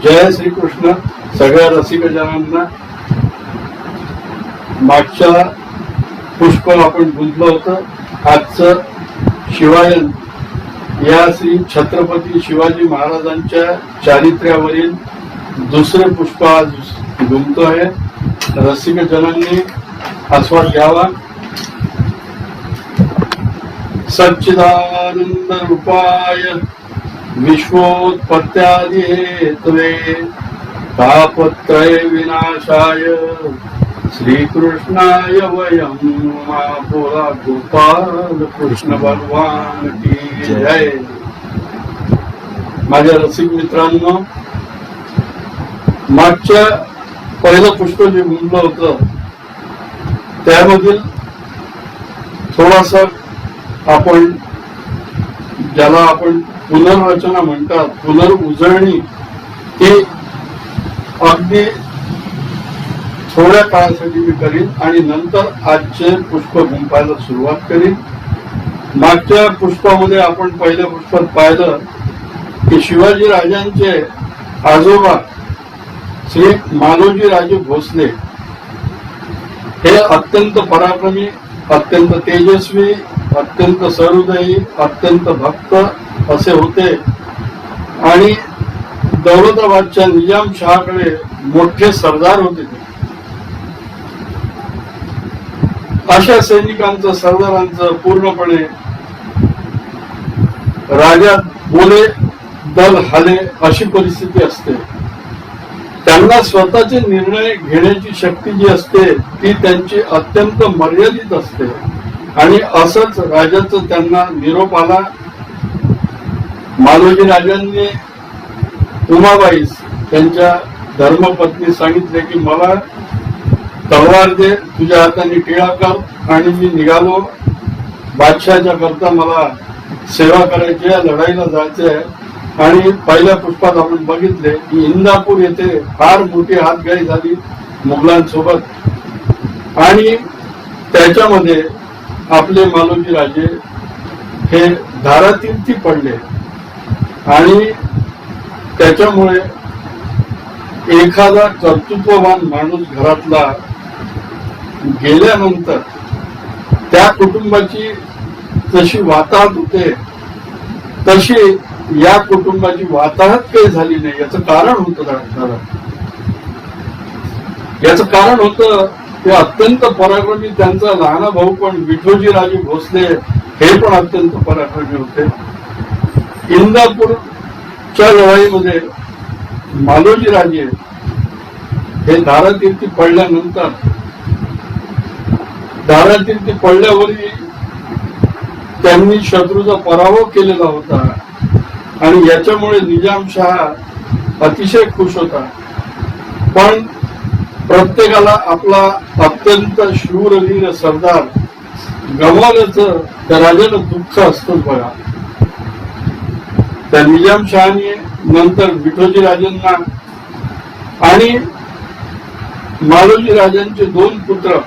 जय श्रीकृष्ण सगळ्या रसिकजनांना. मागच्या पुष्प आपण गुंतलं होतं. आजचं शिवायन या श्री छत्रपती शिवाजी महाराजांच्या चारित्र्यावरील दुसरे पुष्प आज गुंततो आहे. रसिकजनांनी आस्वाद घ्यावा. सच्चिदानंद रूपाय विश्वोत्पत्त्यादि हेतवे तापत्रय विनाशाय श्रीकृष्णाय वयं बोला गोपाल कृष्ण भगवान की जय. माझ्या रसिक मित्रांनो, मागच्या पहिलं पुष्प जे गुंतलं होतं त्यामधील थोडासा आपण ज्याला आपण पुनर्रचना म्हणतात, पुनर्उजळणी, ती अगदी थोड्या काळासाठी मी करीन आणि नंतर आजचे पुष्प गुंपायला सुरुवात करीन. मागच्या पुष्पामध्ये आपण पहिल्या पुष्पात पाहिलं की शिवाजी राजांचे आजोबा श्री मालोजी राजे भोसले हे अत्यंत पराक्रमी, अत्यंत तेजस्वी, अत्यंत सहृदयी, अत्यंत भक्त असे होते आणि दौलताबादच्या निजामशहाकडे मोठे सरदार होते. अशा सैनिकांचं, सरदारांचं पूर्णपणे राजा बोले दल हाले अशी परिस्थिती असते. त्यांना स्वतःचे निर्णय घेण्याची शक्ती जी असते ती त्यांची अत्यंत मर्यादित असते. आणि असंच राजाचं त्यांना निरोप आला. मालोजी राजांनी उमाबाईस त्यांच्या धर्मपत्नी सांगितले की मला तलवार दे, तुझ्या हाताने टिळा कर आणि मी निघालो. बादशहाच्या करता मला सेवा करायची आहे, लढाईला जायचे आहे. आणि पहिल्या पुष्पात आपण बघितले की इंदापूर येथे फार मोठी हातगाई झाली मुघलांसोबत आणि त्याच्यामध्ये आपले मालोजी राजे हे धारातीर्थी पडले आणि त्याच्यामुळे एखादा कर्तृत्ववान माणूस घरातला गेल्यानंतर त्या कुटुंबाची जशी वाताहत होते तशी या कुटुंबाची वाताहत काही झाली नाही. याचं कारण होतं याचं कारण होतं ते अत्यंत पराक्रमी त्यांचा लहान भाऊ पण विठोजी राजे भोसले हे पण अत्यंत पराक्रमी होते. इंदापूरच्या लढाईमध्ये मालोजी राजे हे धारातीर्थी पडल्यानंतर धारातीर्थी पडल्यावरही त्यांनी शत्रूचा पराभव केलेला होता आणि याच्यामुळे निजामशहा अतिशय खुश होता. पण प्रत्येकाला आपला अत्यंत शूरवीर सरदार गमावल्याचं त्या राजाला दुःख असतंच बघा. त्या निजामशहाने नंतर विठोजी राजांना आणि मालोजी राजांचे दोन पुत्र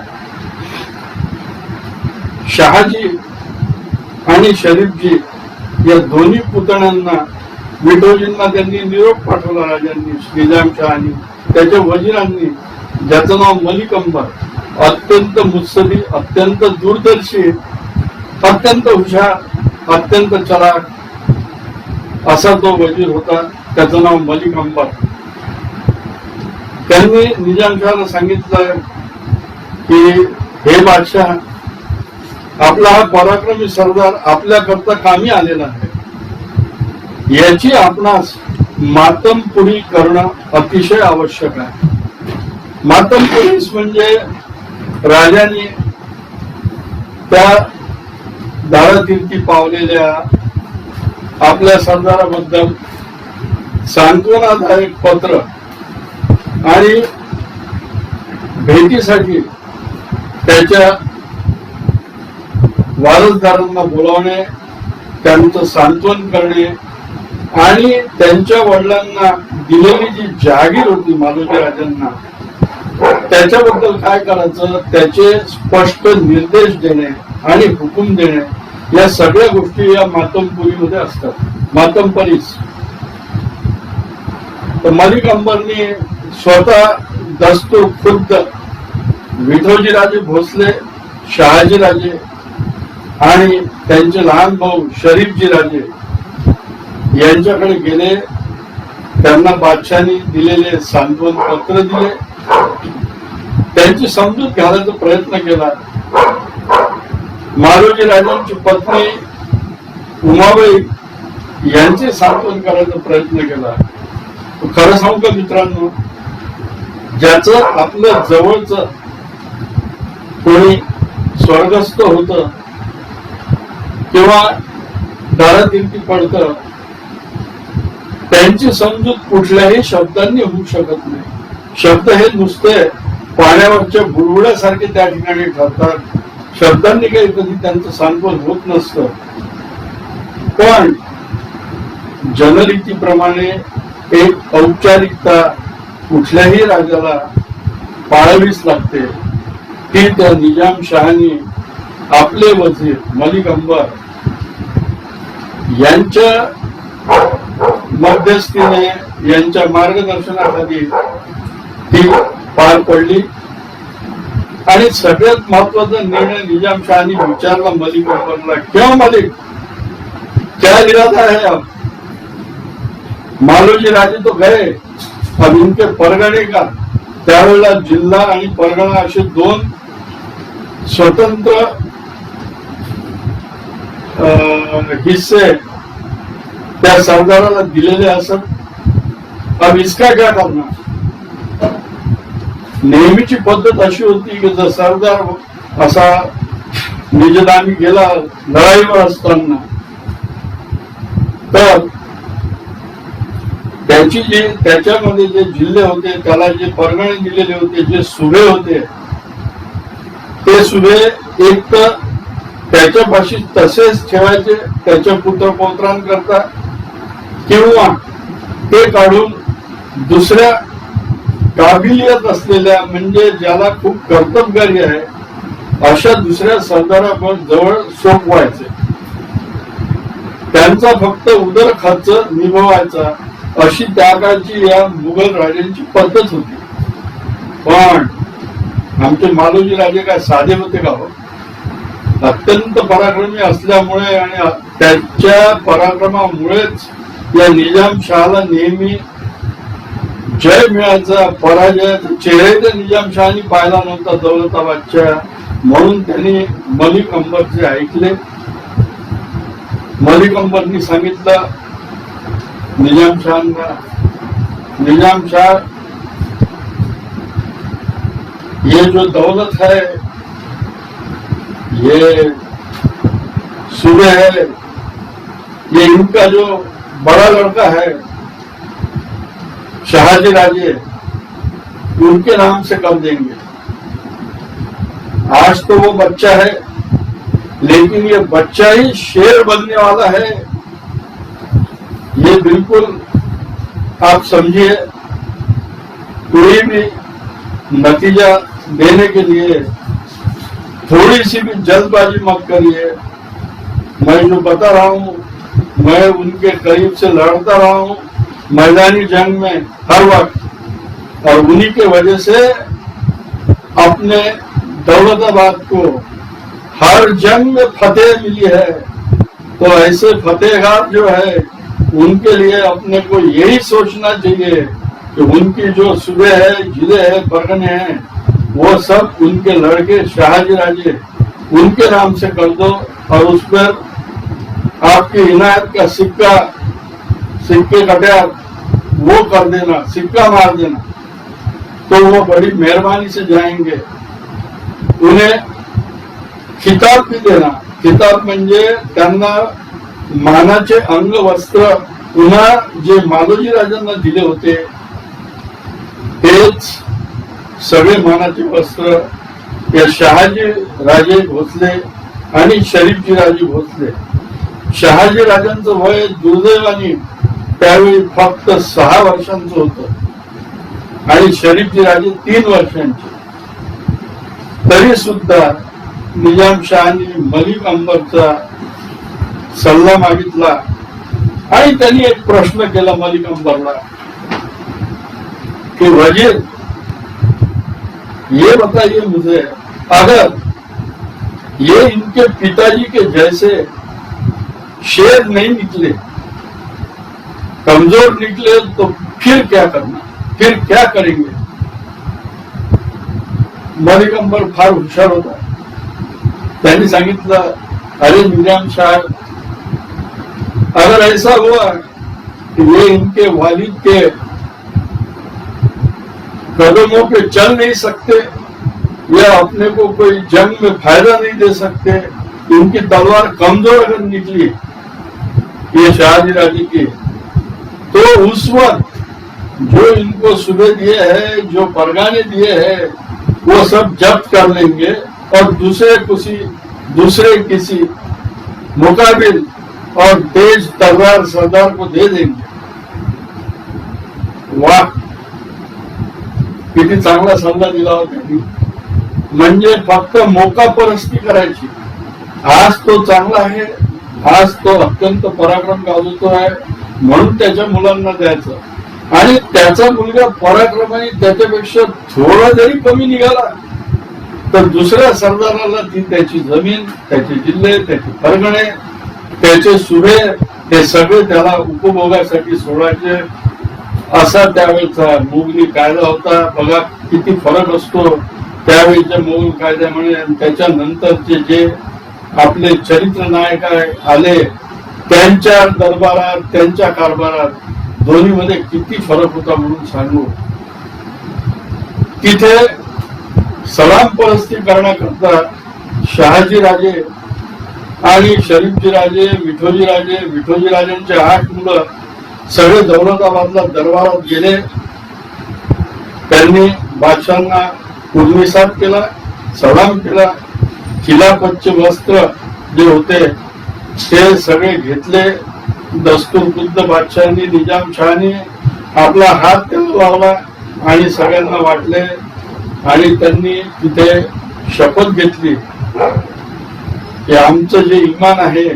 शहाजी आणि शरीफजी या दोन्ही पुतण्यांना विठोजींना त्यांनी निरोप पाठवला. राजांनी, निजामशहानी, त्याच्या वजिरांनी, ज्याचं नाव मलिक अंबर, अत्यंत मुत्सदी, अत्यंत दूरदर्शी, अत्यंत हुशार, अत्यंत चलाक असा तो वजीर होता. त्याचं नाव मलिक अंबर. त्यांनी निजामशहाला सांगितलं की हे बादशाह, आपला हा पराक्रमी सरदार आपल्या करता कामी आलेला आहे. याची आपणास मातमपुरी करणं अतिशय आवश्यक आहे. मातमपुरीस म्हणजे राजाने त्या धारातीर्थी पावलेल्या आपल्या सरदाराबद्दल सांत्वनादायक पत्र आणि भेटीसाठी त्याच्या वारसदारांना बोलावणे, त्यांचं सांत्वन करणे आणि त्यांच्या वडिलांना दिलेली जी जागीर होती मालोजी राजांना, त्याच्याबद्दल काय करायचं त्याचे स्पष्ट निर्देश देणे आणि हुकूम देणे, या सगळ्या गोष्टी या मातमपुरीमध्ये असतात. मातमपरीस तर मलिक अंबरनी स्वतः दस्तूर खुद्द विठोजी राजे भोसले, शहाजी राजे आणि त्यांचे लहान भाऊ शरीफजी राजे यांच्याकडे गेले. त्यांना बादशाहांनी दिलेले सांत्वन पत्र दिले, त्यांची समजूत घालायचा प्रयत्न केला. मालोजी राजांची पत्नी उमाबाई यांचे सांत्वन करायचा प्रयत्न केला. खरं सांगू का मित्रांनो, ज्याचं आपलं जवळच कोणी स्वर्गस्थ होत किंवा दारातिरकी पडत, त्यांची समजूत कुठल्याही शब्दांनी होऊ शकत नाही. शब्द हे नुसते पाण्यावरच्या बुडबुड्यासारखे त्या ठिकाणी ठरतात. शब्दांनी काही कधी त्यांचं सांत्वन होत नसतं. पण जनरीतीप्रमाणे एक औपचारिकता कुठल्याही राजाला पाळावीच लागते. ती त्या निजामशहानी आपले वजीर मलिक अंबर यांच्या मध्यस्थीने, यांच्या मार्गदर्शनाखाली ती पार पडली. आणि सगळ्यात महत्वाचा निर्णय निजामशहानी विचारला मलिक अंबरला, क्यों मलिक, क्या इरादा है अब? मालोजी राजे तो गए, अब इनके परगणे का, त्यावेळेला जिल्हा आणि परगणा असे दोन स्वतंत्र हिस्से त्या सरदाराला दिलेले असत. अब इसका क्या करणार? नेहमीची पद्धत अशी होती की जर सरदार असा निजदामी गेला लढाईवर असताना, तर त्याच्यामध्ये जे जिल्हे होते, त्याला जे परगणे दिलेले होते, जे सुभे होते, ते सुभे एक तर त्याच्यापाशी तसेच ठेवायचे त्याच्या पुत्रपौत्रांकरता, किंवा ते काढून दुसऱ्या काबिलियत असलेल्या, म्हणजे ज्याला खूप कर्तबगारी आहे, अशा दुसऱ्या सरदाराजवळ सोपवायचे. त्यांचा फक्त उदर खर्च निभवायचा, अशी त्या काळची या मुघल राजांची पद्धत होती. पण आमचे मालोजी राजे काय साधे होते का हो? अत्यंत पराक्रमी असल्यामुळे आणि त्याच्या पराक्रमामुळेच या निजामशहाला नेहमी जय मिळायचा, पराजयाचा चेहरे निजामशहानी पाहिला नव्हता दौलताबादच्या. म्हणून त्यांनी मलिक अंबरचे ऐकले. मलिक अंबरनी सांगितलं निजामशहांना, निजामशाह, ये जो दौलत है, ये सूबे है, ये इनका जो बड़ा लड़का है शहाजी राजे, उनके नाम से कर देंगे. आज तो वो बच्चा है, लेकिन ये बच्चा ही शेर बनने वाला है. ये बिल्कुल आप समझिए, कोई भी नतीजा देने के लिए थोड़ी सी भी जल्दबाजी मत करिए. मैं जो बता रहा हूं, मैं उनके करीब से लड़ता रहा हूं मैदानी जंग में हर वक्त, और उन्हीं के वजह से अपने दौलताबाद को हर जंग में फतेह मिली है. तो ऐसे फतेहगार जो है, उनके लिए अपने को यही सोचना चाहिए कि उनकी जो सूबे है, जिले है, परगने हैं, वो सब उनके लड़के शहाजी राजे उनके नाम से कर दो, और उस पर आपकी इनायत का सिक्के कटिया वो कर देना, सिक्का मार देना, तो वो बड़ी मेहरबानी से जाएंगे. उन्हें खिताब भी देना. खिताब म्हणजे त्यांना मानाचे अंग वस्त्र पुन्हा जे मालोजी राजांना दिले होते तेच सगळे मानाचे वस्त्र या शहाजी राजे भोसले आणि शरीफजी राजे भोसले. शहाजी राजांचं वय दुर्दैवाने त्यावेळी फक्त 6 वर्षांचं होतं आणि शरीफजी राजे 3 वर्षांचे. तरी सुद्धा निजामशहानी मलिक अंबरचा सल्ला मागितला आणि त्यांनी एक प्रश्न केला मलिक अंबरला कि वजीर ये बताइए मुझे, अगर ये इनके पिताजी के जैसे शेर नहीं निकले, कमजोर निकले तो फिर क्या करना, फिर क्या करेंगे. मलिक अंबर फार हुशार होता. त्यांनी सांगितलं, अरे निजाम शाह, अगर ऐसा हुआ कि ये इनके वालिद के कदमों पे चल नहीं सकते या अपने को कोई जंग में फायदा नहीं दे सकते, इनकी तलवार कमजोर अगर निकली ये शहाजी राजे की, तो उस वक्त जो इनको सुबह दिए हैं, जो परगाने दिए हैं, वो सब जब्त कर लेंगे और दूसरे किसी मुकाबिल और तेज तलवार सरदार को दे देंगे. वाह, किती चांगला सल्ला दिला होता त्यांनी. म्हणजे फक्त मोकापरस्ती करायची. आज तो चांगला आहे, आज तो अत्यंत पराक्रम गाजवतो आहे म्हणून त्याच्या मुलांना द्यायचं आणि त्याचा मुलगा पराक्रमाने त्याच्यापेक्षा थोडा जरी कमी निघाला तर दुसऱ्या सरदाराला ती त्याची जमीन, त्याचे जिल्हे, त्याचे परगणे, त्याचे सुभे हे सगळे त्याला उपभोगासाठी सोडायचे. असा त्यावेळेचा मोगली कायदा होता. बघा किती फरक असतो त्यावेळेच्या मोगल कायद्यामुळे आणि त्याच्यानंतरचे जे आपले चरित्र नायक आले त्यांच्या दरबारात, त्यांच्या कारभारात दोन्हीमध्ये किती फरक होता म्हणून सांगू. तिथे सलाम परस्ती करण्याकरता शहाजी राजे आणि शरीफजी राजे, विठोजी राजांचे 8 मुलं सगळे दौलताबादला दरबारात गेले. त्यांनी बादशाहांना उर्मिसाद केला, सलाम केला. खिलाफतचे वस्त्र जे होते ते सगळे घेतले. दस्तूरबुद्ध बादशाहांनी, निजामशहानी आपला हात त्याला लावला आणि सगळ्यांना वाटले आणि त्यांनी तिथे शपथ घेतली की आमचं जे इमान आहे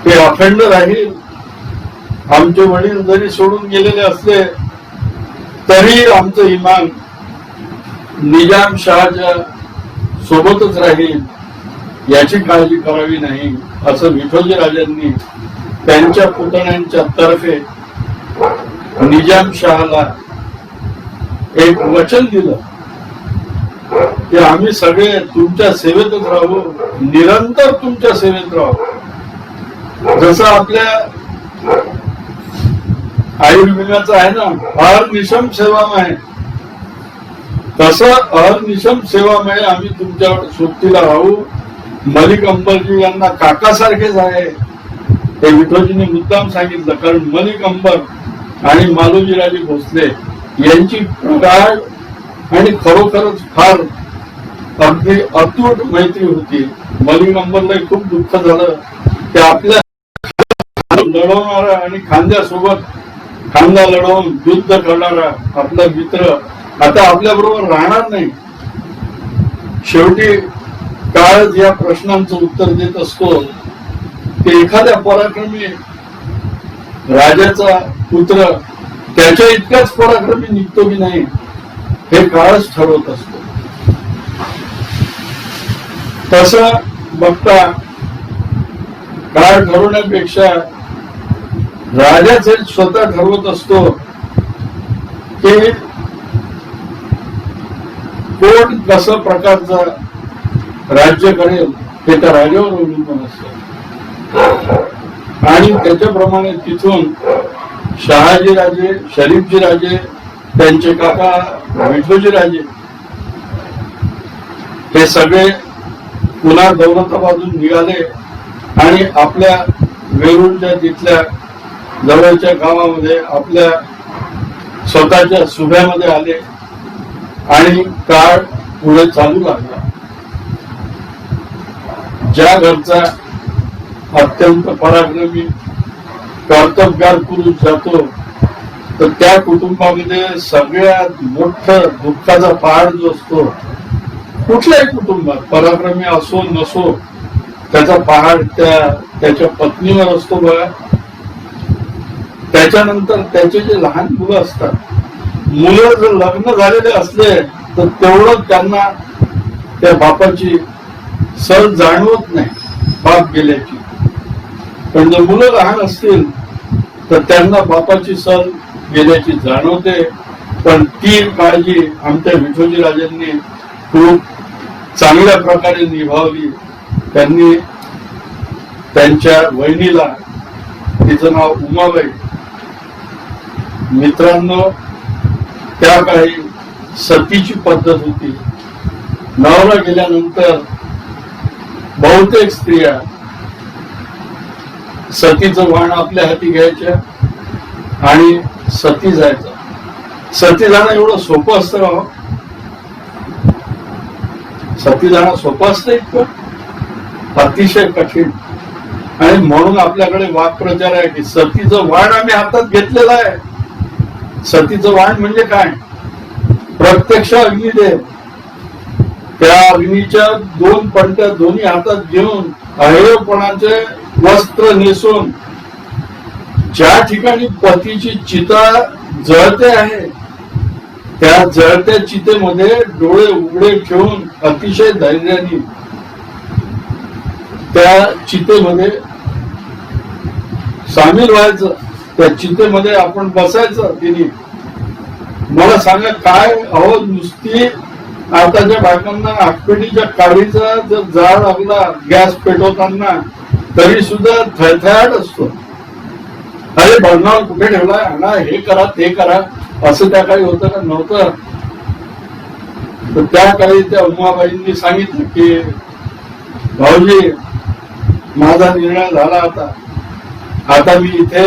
ते अखंड राहील. आमचे वडील जरी सोडून गेलेले असले तरी आमचं इमान निजामशहाच्या सोबतच राहील, याची काळजी करावी नाही, असं विठोजी राजांनी त्यांच्या पुतण्यांच्या तर्फे निजामशहाला एक वचन दिलं की आम्ही सगळे तुमच्या सेवेतच राहू, निरंतर तुमच्या सेवेत राहू. जसं आपल्या आयुर्वेदाचं आहे ना, अहर्निशम सेवामय, तसं अहर्निशम सेवामय आम्ही तुमच्या सोबतीला राहू. मलिक अंबरजी यांना काकासारखेच आहे हे विठोजींनी मुद्दाम सांगितलं, कारण मलिक अंबर आणि मालोजी राजे भोसले यांची प्रगाढ आणि खरोखरच फार अगदी अतूट मैत्री होती. मलिक अंबरला खूप दुःख झालं की आपल्या लढवणारा आणि खांद्यासोबत खांदा लढवून युद्ध करणारा आपला मित्र आता आपल्या बरोबर राहणार नाही. शेवटी काळ या प्रश्नांचं उत्तर देत असतो की एखाद्या पराक्रमी राजाचा पुत्र त्याच्या इतकाच पराक्रमी निघतो की नाही हे काळच ठरवत असतो. तसं बघता काळ ठरवण्यापेक्षा राजाच स्वतः ठरवत असतो की कोण कसं प्रकारचं राज्य करेल हे त्या राजावर अवलंबून असतं. आणि त्याच्याप्रमाणे तिथून शहाजी राजे, शरीफजी राजे, त्यांचे काका विठोजी राजे हे सगळे पुन्हा दौलताबादून निघाले आणि आपल्या वेरूळच्या तिथल्या जवळच्या गावामध्ये आपल्या स्वतःच्या सुभ्यामध्ये आले आणि काळ पुढे चालू लागला. ज्या घरचा अत्यंत पराक्रमी कर्तबगार पुरुष जातो तर त्या कुटुंबामध्ये सगळ्यात मोठं दुःखाचा पहाड जो असतो, कुठल्याही कुटुंबात पराक्रमी असो नसो, त्याचा पहाड त्याच्या पत्नीवर असतो बघा. त्याच्यानंतर त्याचे जे लहान मुलं असतात, मुलं जर लग्न झालेले असले तर तेवढं त्यांना त्या बापाची सल जाणवत नाही, बाप गेल्याची. पण जर मुलं लहान असतील तर त्यांना बापाची सल गेल्याची जाणवते. पण ती काळजी आमच्या विठोजी राजांनी खूप चांगल्या प्रकारे निभावली. त्यांनी त्यांच्या वहिनीला, तिचं नाव उमाबाई, मित्रांनो त्या काळी सतीची पद्धत होती. नवरा गेल्यानंतर बहुतेक स्त्रिया सतीचं वाण आपल्या हाती घ्यायच्या आणि सती जायचं. सती जाणं एवढं सोपं असतं का? सती जाणं सोपं असतं इतकं? अतिशय कठीण. आणि म्हणून आपल्याकडे वाक्प्रचार आहे की सतीचं वाण आम्ही हातात घेतलेलं आहे. सतीचं वाण म्हणजे काय? प्रत्यक्ष अग्निदेव. त्या अग्नीच्या दोन पणत्या दोन्ही हातात घेऊन अहेयपणाचे वस्त्र नेसून ज्या ठिकाणी पतीची चिता जळते आहे त्या जळत्या चितेमध्ये डोळे उघडे ठेवून अतिशय धैर्याने त्या चितेमध्ये सामील व्हायचं. त्या चितेमध्ये आपण बसायचं. तिने मला सांगा काय अहो, नुसती आताच्या बायकांना आगपेटीच्या काडीचा जर जाळ लागला गॅस पेटवताना तरी सुद्धा थरथराट असतो. अरे बर्नावर कुठे ठेवलाय, आणा, हे करा ते करा. असं त्या काळी होतं का? नव्हतं. तर त्या काळी त्या उमाबाईंनी सांगितलं की भाऊजी माझा निर्णय झाला, आता मी इथे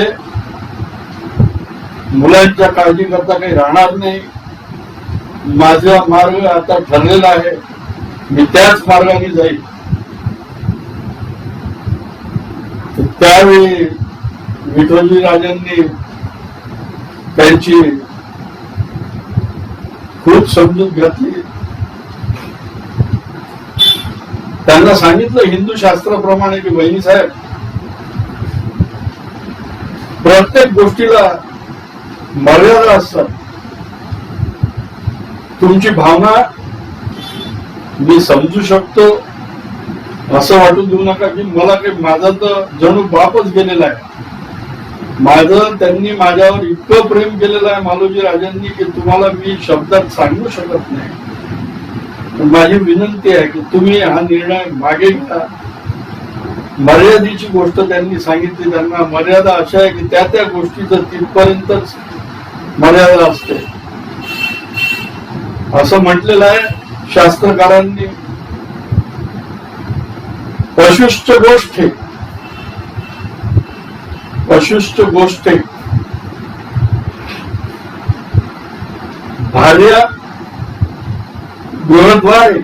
मुलांच्या काळजी करता काही राहणार नाही. माझा मार्ग आता ठरलेला आहे, मी त्याच मार्गाने जाईल. त्यावेळी विठोजी राजांनी त्यांची खूप समजूत घातली. त्यांना सांगितलं हिंदू शास्त्राप्रमाणे की बहिणी साहेब, प्रत्येक गोष्टीला मर्यादा असतात. तुमची भावना मी समजू शकतो, असं वाटून देऊ नका की मला काही, माझा तर जणू बापच गेलेला आहे. माझं त्यांनी माझ्यावर इतकं प्रेम केलेलं आहे मालोजी राजांनी की तुम्हाला मी शब्दात सांगू शकत नाही. माझी विनंती आहे की तुम्ही हा निर्णय मागे घ्या. मर्यादेची गोष्ट त्यांनी सांगितली. त्यांना मर्यादा अशा आहे की त्या गोष्टीचं तिथपर्यंतच मर्यादा असते असं म्हटलेलं आहे शास्त्रकारांनी. पशुश्च गोष्टी, पशुश्च गोष्टी, भार्या गृहद्वारे,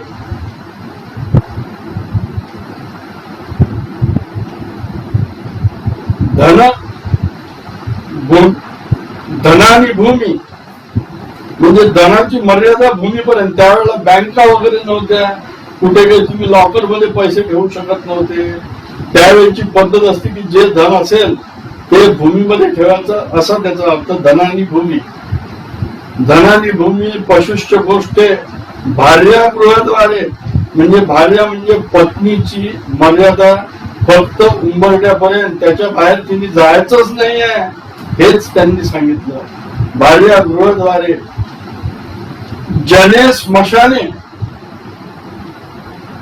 धनानी भूमी, म्हणजे धनाची मर्यादा भूमीपर्यंत. त्यावेळेला बँका वगैरे नव्हत्या, कुठे काही तुम्ही लॉकर मध्ये पैसे ठेवू शकत नव्हते. त्यावेळेची पद्धत असते की जे धन असेल ते भूमीमध्ये ठेवायचं, असा त्याचा अर्थ धनानी भूमी. धनानी भूमी, पशुश्च गोष्टे, भार्या गृहद्वारे, म्हणजे भार्या म्हणजे पत्नीची मर्यादा फक्त उंबरठ्यापर्यंत, त्याच्या बाहेर तिने जायचंच नाहीये, हेच त्यांनी सांगितलं. भार्या गृहद्वारे, जने स्मशाने,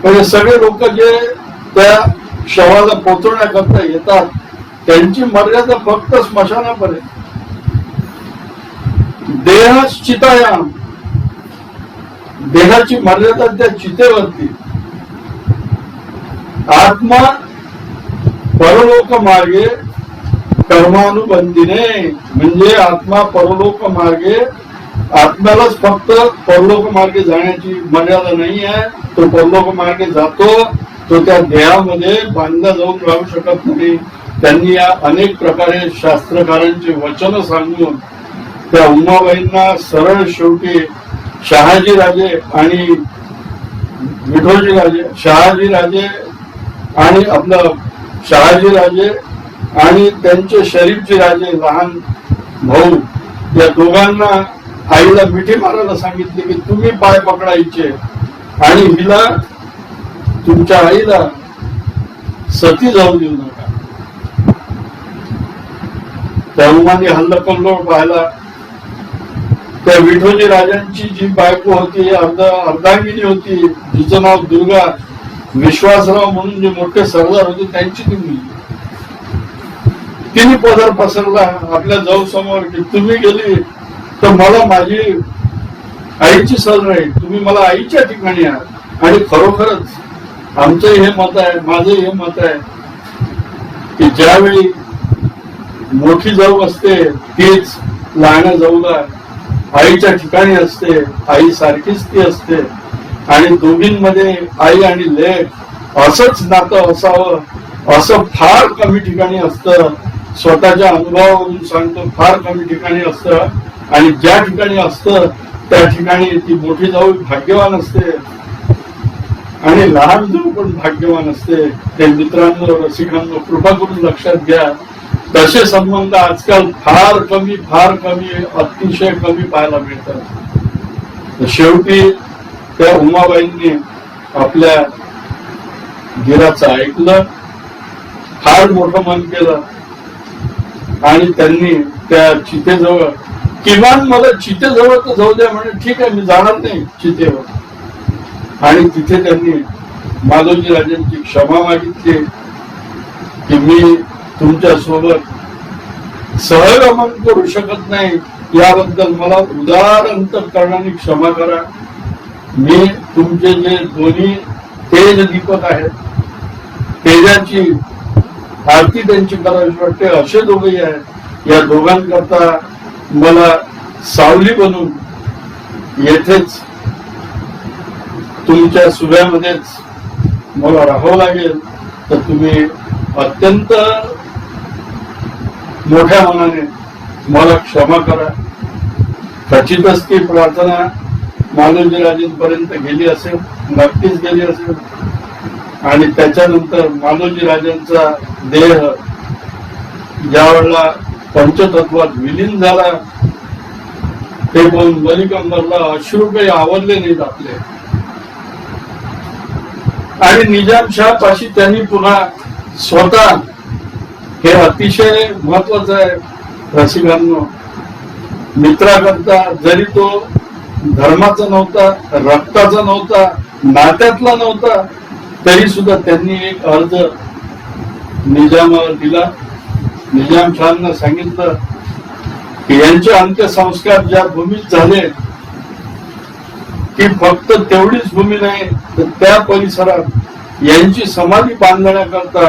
म्हणजे सगळे लोक जे त्या शवाला पोचवण्याकरता येतात त्यांची मर्यादा फक्त स्मशानापर्यंत. देहश्चितायाम, देहाची मर्यादा त्या चितेवरती. आत्मा परलोक मार्गे कर्मानुबंधीने, म्हणजे आत्मा परलोक मार्गे, आत्म्यालाच फक्त परलोक मार्गे जाण्याची मर्यादा नाही आहे. तो परलोक मार्गे जातो, तो त्या देहामध्ये बांधला जाऊन राहू शकत नाही. त्यांनी या अनेक प्रकारे शास्त्रकारांचे वचन सांगून त्या उमाबाईंना सरळ शेवटी शहाजी राजे आणि विठोजी राजे, शहाजी राजे आणि आपलं शहाजी राजे आणि त्यांचे शरीफजी राजे लहान भाऊ, या दोघांना आईला मिठी मारायला सांगितले की तुम्ही पाय पकडायचे आणि हिला, तुमच्या आईला सती जाऊ देऊ नका. त्या उमाने हल्लकल्लोळ पाहिला. त्या विठोजी राजांची जी बायको होती, अर्धांगिनी होती, जिचं नाव दुर्गा, विश्वासराव म्हणून जे मोठे सरदार होते त्यांची ती मुलगी, तिने पदर पसरला आपल्या जाऊ समोर की तुम्ही गेली तर मला माझी आईची सर राहील, तुम्ही मला आईच्या ठिकाणी आहात. आणि खरोखरच आमचं हे मत आहे, माझं हे मत आहे की ज्यावेळी मोठी जाऊ असते तीच लहान जाऊला आईच्या ठिकाणी असते, आई सारखीच ती असते. आणि दोघींमध्ये आई आणि लेक असंच नातं असावं असं फार कमी ठिकाणी असतं. स्वतःच्या अनुभवावरून सांगतो, फार कमी ठिकाणी असतं. आणि ज्या ठिकाणी असतं त्या ठिकाणी ती मोठी जाऊ भाग्यवान असते आणि लहान जाऊ पण भाग्यवान असते. ते मित्रांनो, रसिकांनो, कृपा करून लक्षात घ्या, तसे संबंध आजकाल फार कमी, अतिशय कमी पाहायला मिळतात. शेवटी त्या उमाबाईंनी आपल्या गिराचं ऐकलं, फार मोठं मन केलं आणि त्यांनी त्या चितेजवळ, किमान मला चितेजवळ तर जाऊ द्या म्हणे, ठीक आहे मी जाणार नाही चितेवर. आणि तिथे त्यांनी मालोजी राजांची क्षमा मागितली की मी तुमच्या सोबत सहगमन करू शकत नाही, याबद्दल मला उदार अंतःकरणाने क्षमा करा. मी तुमचे जे दोन्ही तेज दीपक आहेत, तेजाची आरती त्यांची करावी वाटते, असे दोघेही आहेत. या दोघांकरता मला सावली बनून येथेच तुमच्या सुभ्यामध्येच मला राहावं लागेल, तर तुम्ही अत्यंत मोठ्या मनाने मला क्षमा करा. खचितच ती प्रार्थना मालोजी राजेंपर्यंत गेली असेल, नक्कीच गेली असेल. आणि त्याच्यानंतर मालोजी राजांचा देह ज्या वेळेला पंचतत्वात विलीन झाला, ते पण मलिकंबरला अश्रू काही आवडले नाहीत आपले. आणि निजामशाह पाशी त्यांनी पुन्हा स्वतः, हे अतिशय महत्वाचं आहे रसिकांनो, मित्राकरता जरी तो धर्माचा नव्हता, रक्ताचा नव्हता, नात्यातला नव्हता, तरी सुद्धा त्यांनी एक अर्ज निजामावर दिला. निजामशाहांना सांगितलं की यांचे अंत्यसंस्कार ज्या भूमीत झाले की फक्त तेवढीच भूमी नाही तर त्या परिसरात यांची समाधी बांधण्याकरता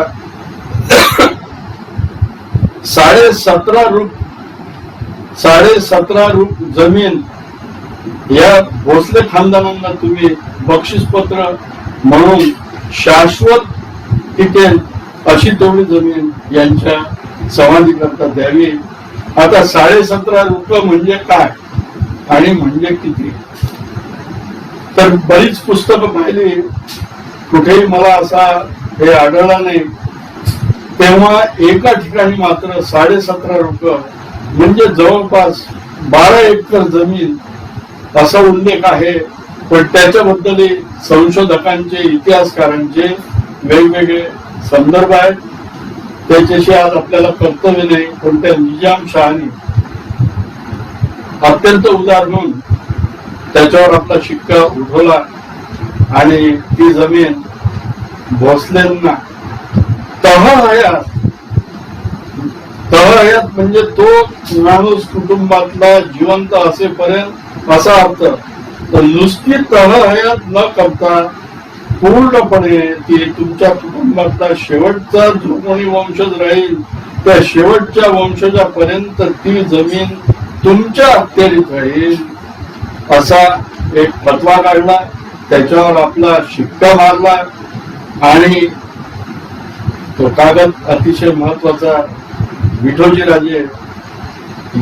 17.5 रूप जमीन या भोसले खानदानांना तुम्ही बक्षीसपत्र म्हणून शाश्वत टिकेल अशी तेवढी जमीन यांच्या समाधी करता द्यावी. आता 17.5 रूप म्हणजे काय आणि म्हणजे किती, तर बरीच पुस्तकं पाहिली, कुठेही मला असा हे आढळला नाही. तेव्हा एका ठिकाणी मात्र 17.5 रूप म्हणजे जवळपास 12 एकर जमीन असा उल्लेख आहे. पण त्याच्याबद्दल संशोधकांचे, इतिहासकारांचे वेगवेगळे संदर्भ आहेत. त्याच्याशी आज आपल्याला कर्तव्य नाही. पण त्या निजामशहाने अत्यंत उदार होऊन त्याच्यावर आपला शिक्का उठवला आणि ती जमीन भोसलेंना तहहयात म्हणजे तो माणूस कुटुंबातला जिवंत असेपर्यंत असा अर्थ, तर नुसती तहहयात न करता पूर्णपणे ती तुमच्या कुटुंबातला शेवटचा जो कोणी वंशज राहील त्या शेवटच्या वंशजापर्यंत ती जमीन तुमच्या अखत्यारीत राहील असा एक फतवा काढला. त्याच्यावर आपला शिक्का मारला आणि तो कागद अतिशय महत्वाचा विठोजी राजे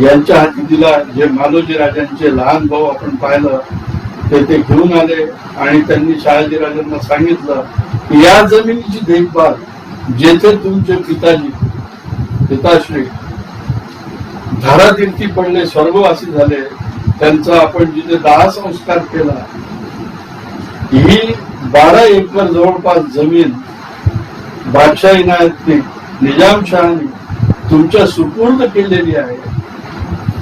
यांच्या हाती दिला. जे मालोजी राजांचे लहान भाऊ आपण पाहिलं ते घेऊन आले आणि त्यांनी शहाजी राजांना सांगितलं की या जमिनीची देखभाल जेथे तुमचे पिताश्री धारातीर्थी पडले, स्वर्गवासी झाले, त्यांचा आपण जिथे दाह संस्कार केला, ही 12 एकर जवळपास जमीन बादशाह इनायतने निजामशहाने तुमच्या सुपूर्द केलेली आहे.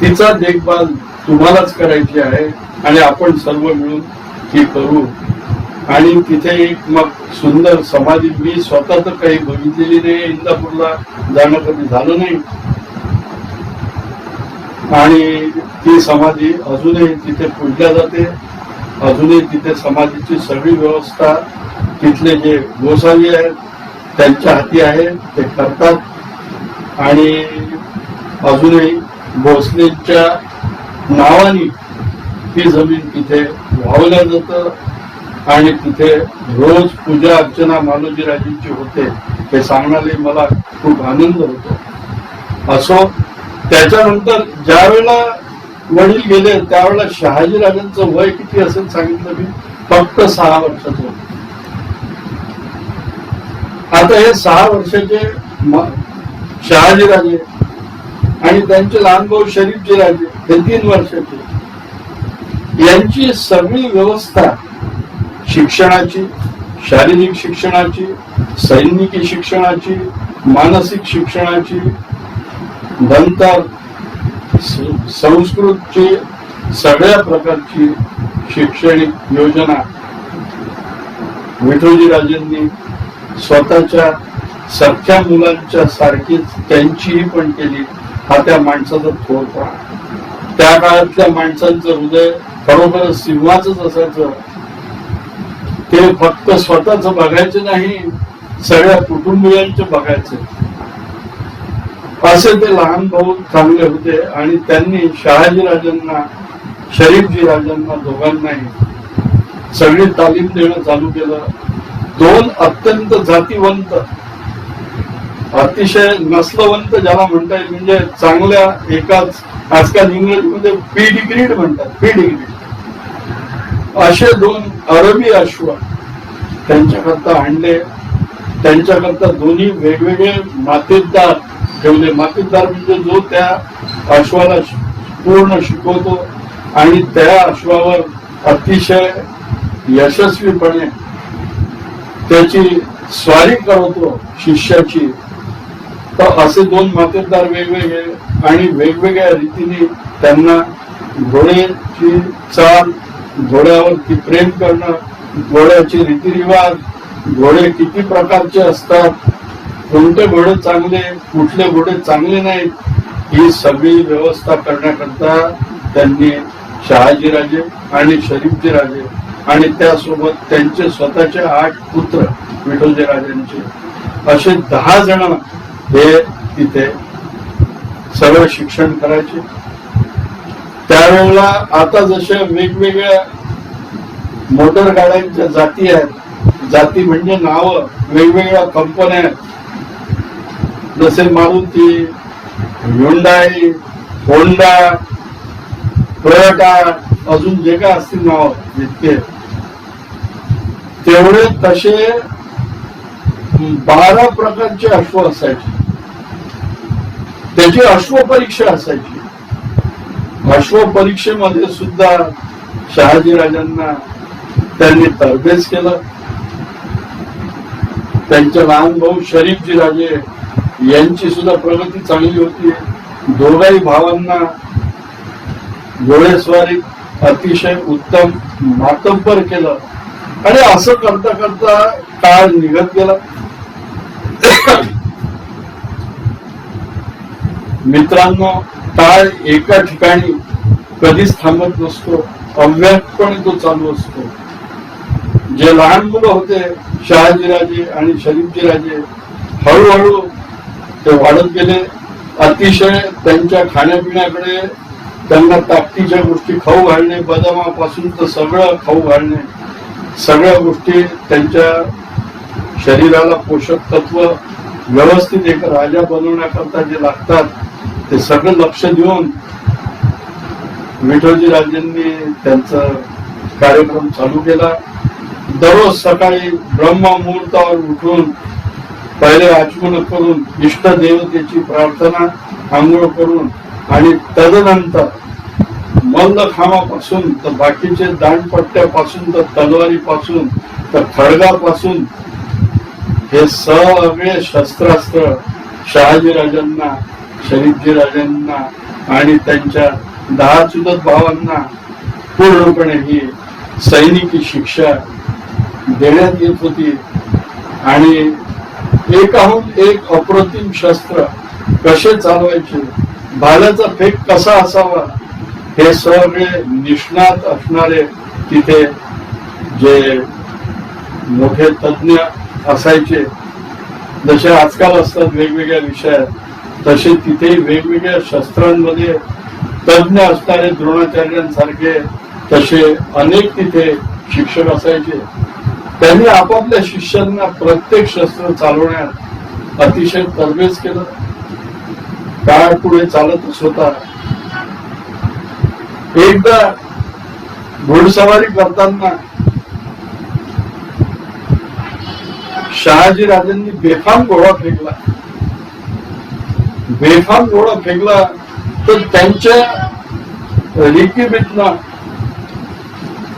तिचा देखभाल तुम्हालाच करायची आहे आणि आपण सर्व मिळून ती करू. आणि तिथे एक मग सुंदर समाधी, मी स्वतः तर काही बघितलेली नाही, इंदापूरला जाणं कधी झालं नाही, आणि ती समाधी अजूनही तिथे पूजल्या जाते. अजूनही तिथे समाधीची सगळी व्यवस्था तिथले जे गोसावी आहेत त्यांच्या हाती आहे, ते करतात. आणि अजूनही भोसलेच्या नावाने ती जमीन तिथे वाहवल्या जातं आणि तिथे रोज पूजा अर्चना मालोजी राजेंची होते. हे सांगण्याला मला खूप आनंद होतो. असो, त्याच्यानंतर ज्या वेळेला वडील गेले त्यावेळेला शहाजी राजांचं वय किती असेल सांगितलं मी, फक्त 6 वर्षाचं. आता हे 6 वर्षाचे शहाजी राजे आणि त्यांचे लहान भाऊ शरीफजी राजे हे 3 वर्षाचे, यांची सगळी व्यवस्था शिक्षणाची, शारीरिक शिक्षणाची, सैनिकी शिक्षणाची, मानसिक शिक्षणाची, नंतर संस्कृतची, सगळ्या प्रकारची शैक्षणिक योजना विठोजी राजेंनी स्वतःच्या सख्या मुलांच्या सारखीच त्यांचीही पण केली. हा त्या माणसाचा थोरपणा. त्या काळातल्या माणसांचं हृदय खरोखर सिंहाचंच असायचं. ते फक्त स्वतःच बघायचे नाही, सगळ्या कुटुंबियांचे बघायचे. असे ते लहान भाऊ चांगले होते आणि त्यांनी शहाजी राजांना, शरीफजी राजांना दोघांनाही सगळी तालीम देणं चालू केलं. 2 अत्यंत जातीवंत, अतिशय नस्लवंत ज्याला म्हणता येईल, म्हणजे चांगल्या एकाच, आजकाल इंग्रजीमध्ये पीडिग्रीड म्हणतात, पीडिग्रीड, असे 2 अरबी अश्व त्यांच्याकरता आणले. त्यांच्याकरता दोन्ही वेगवेगळे मातेदार ठेवले. मातेदार म्हणजे जो त्या अश्वाला पूर्ण शिकवतो आणि त्या अश्वावर अतिशय यशस्वीपणे त्याची स्वारी करवतो शिष्याची. तर असे 2 मातेदार वेगवेगळे आणि वेगवेगळ्या रीतीने त्यांना घोड्याची चाल, घोड्यावरती प्रेम करणं, घोड्याचे रीतिरिवाज, घोडे किती प्रकारचे असतात, कोणते घोडे चांगले, कुठले घोडे चांगले नाहीत, ही सगळी व्यवस्था करण्याकरता त्यांनी शहाजी राजे आणि शरीफजी राजे आणि त्यासोबत त्यांचे स्वतःचे 8 पुत्र विठोजी राजांचे, असे 10 जण हे तिथे सगळं शिक्षण करायचे. त्यावेळेला आता जसे वेगवेगळ्या मोटर गाड्यांच्या जाती आहेत, जाती म्हणजे नावं, वेगवेगळ्या कंपन्या आहेत, जसे मारुती, ह्युंडाई, होंडा, टोयोटा, अजून जे काय असतील नाव जितके, तेवढे तसे 12 प्रकारचे अश्व असायचे. त्याची अश्व परीक्षा असायची. अश्व परीक्षेमध्ये सुद्धा शहाजी राजांना त्यांनी तरबेज केलं. त्यांचे लहान भाऊ शरीफजी राजे यांची सुद्धा प्रगती चांगली होती. दोघाही भावांना घोडेस्वारी अतिशय उत्तम मातब्बर केलं आणि असं करता करता काळ निघत गेला. मित्रांनो, काळ एका ठिकाणी कधीच थांबत नसतो, अव्याहतपणे तो चालू असतो. जे लहान मुलं होते शहाजी राजे आणि शरीफजी राजे, हळूहळू ते वाढत गेले. अतिशय त्यांच्या खाण्यापिण्याकडे त्यांना ताकदीच्या गोष्टी खाऊ घालणे, बदामापासून तर सगळं खाऊ घालणे, सगळ्या गोष्टी त्यांच्या शरीराला पोषक तत्व व्यवस्थित एक राजा बनवण्याकरता जे लागतात ते सगळं लक्ष देऊन विठोजी राजेंनी त्यांचा कार्यक्रम चालू केला. दररोज सकाळी ब्रह्ममुहूर्तावर उठून पहिले आचमन करून इष्ट देवतेची प्रार्थना, आंघोळ करून आणि तदनंतर मल्लखांबापासून तर बाकीचे दांडपट्ट्यापासून तर तलवारीपासून तर खडगापासून हे सगळे शस्त्रास्त्र शहाजीराजांना, शरीफजी राजांना आणि त्यांच्या 10 चुलत भावांना पूर्णपणे ही सैनिकी शिक्षा देण्यात येत होती. आणि एकाहून एक अप्रतिम शस्त्र कसे चालवायचे, भाल्याचा फेक कसा असावा, हे सगळे निष्णात असणारे तिथे जे मोठे तज्ञ असायचे. जसे आजकाल असतात वेगवेगळ्या विषयात, तसे तिथे वेगवेगळ्या शस्त्रांमध्ये तज्ञ असणारे द्रोणाचार्यांसारखे तसे अनेक तिथे शिक्षक असायचे. त्यांनी आपापल्या शिष्यांना प्रत्येक शस्त्र चालवण्यात अतिशय तरबेज केलं. काळ पुढे चालतच होता. एकदा घोडसवारी करताना शहाजी राजांनी बेफाम घोडा फेकला. बेफाम घोडा फेकला तर त्यांच्या रिकीबीतनं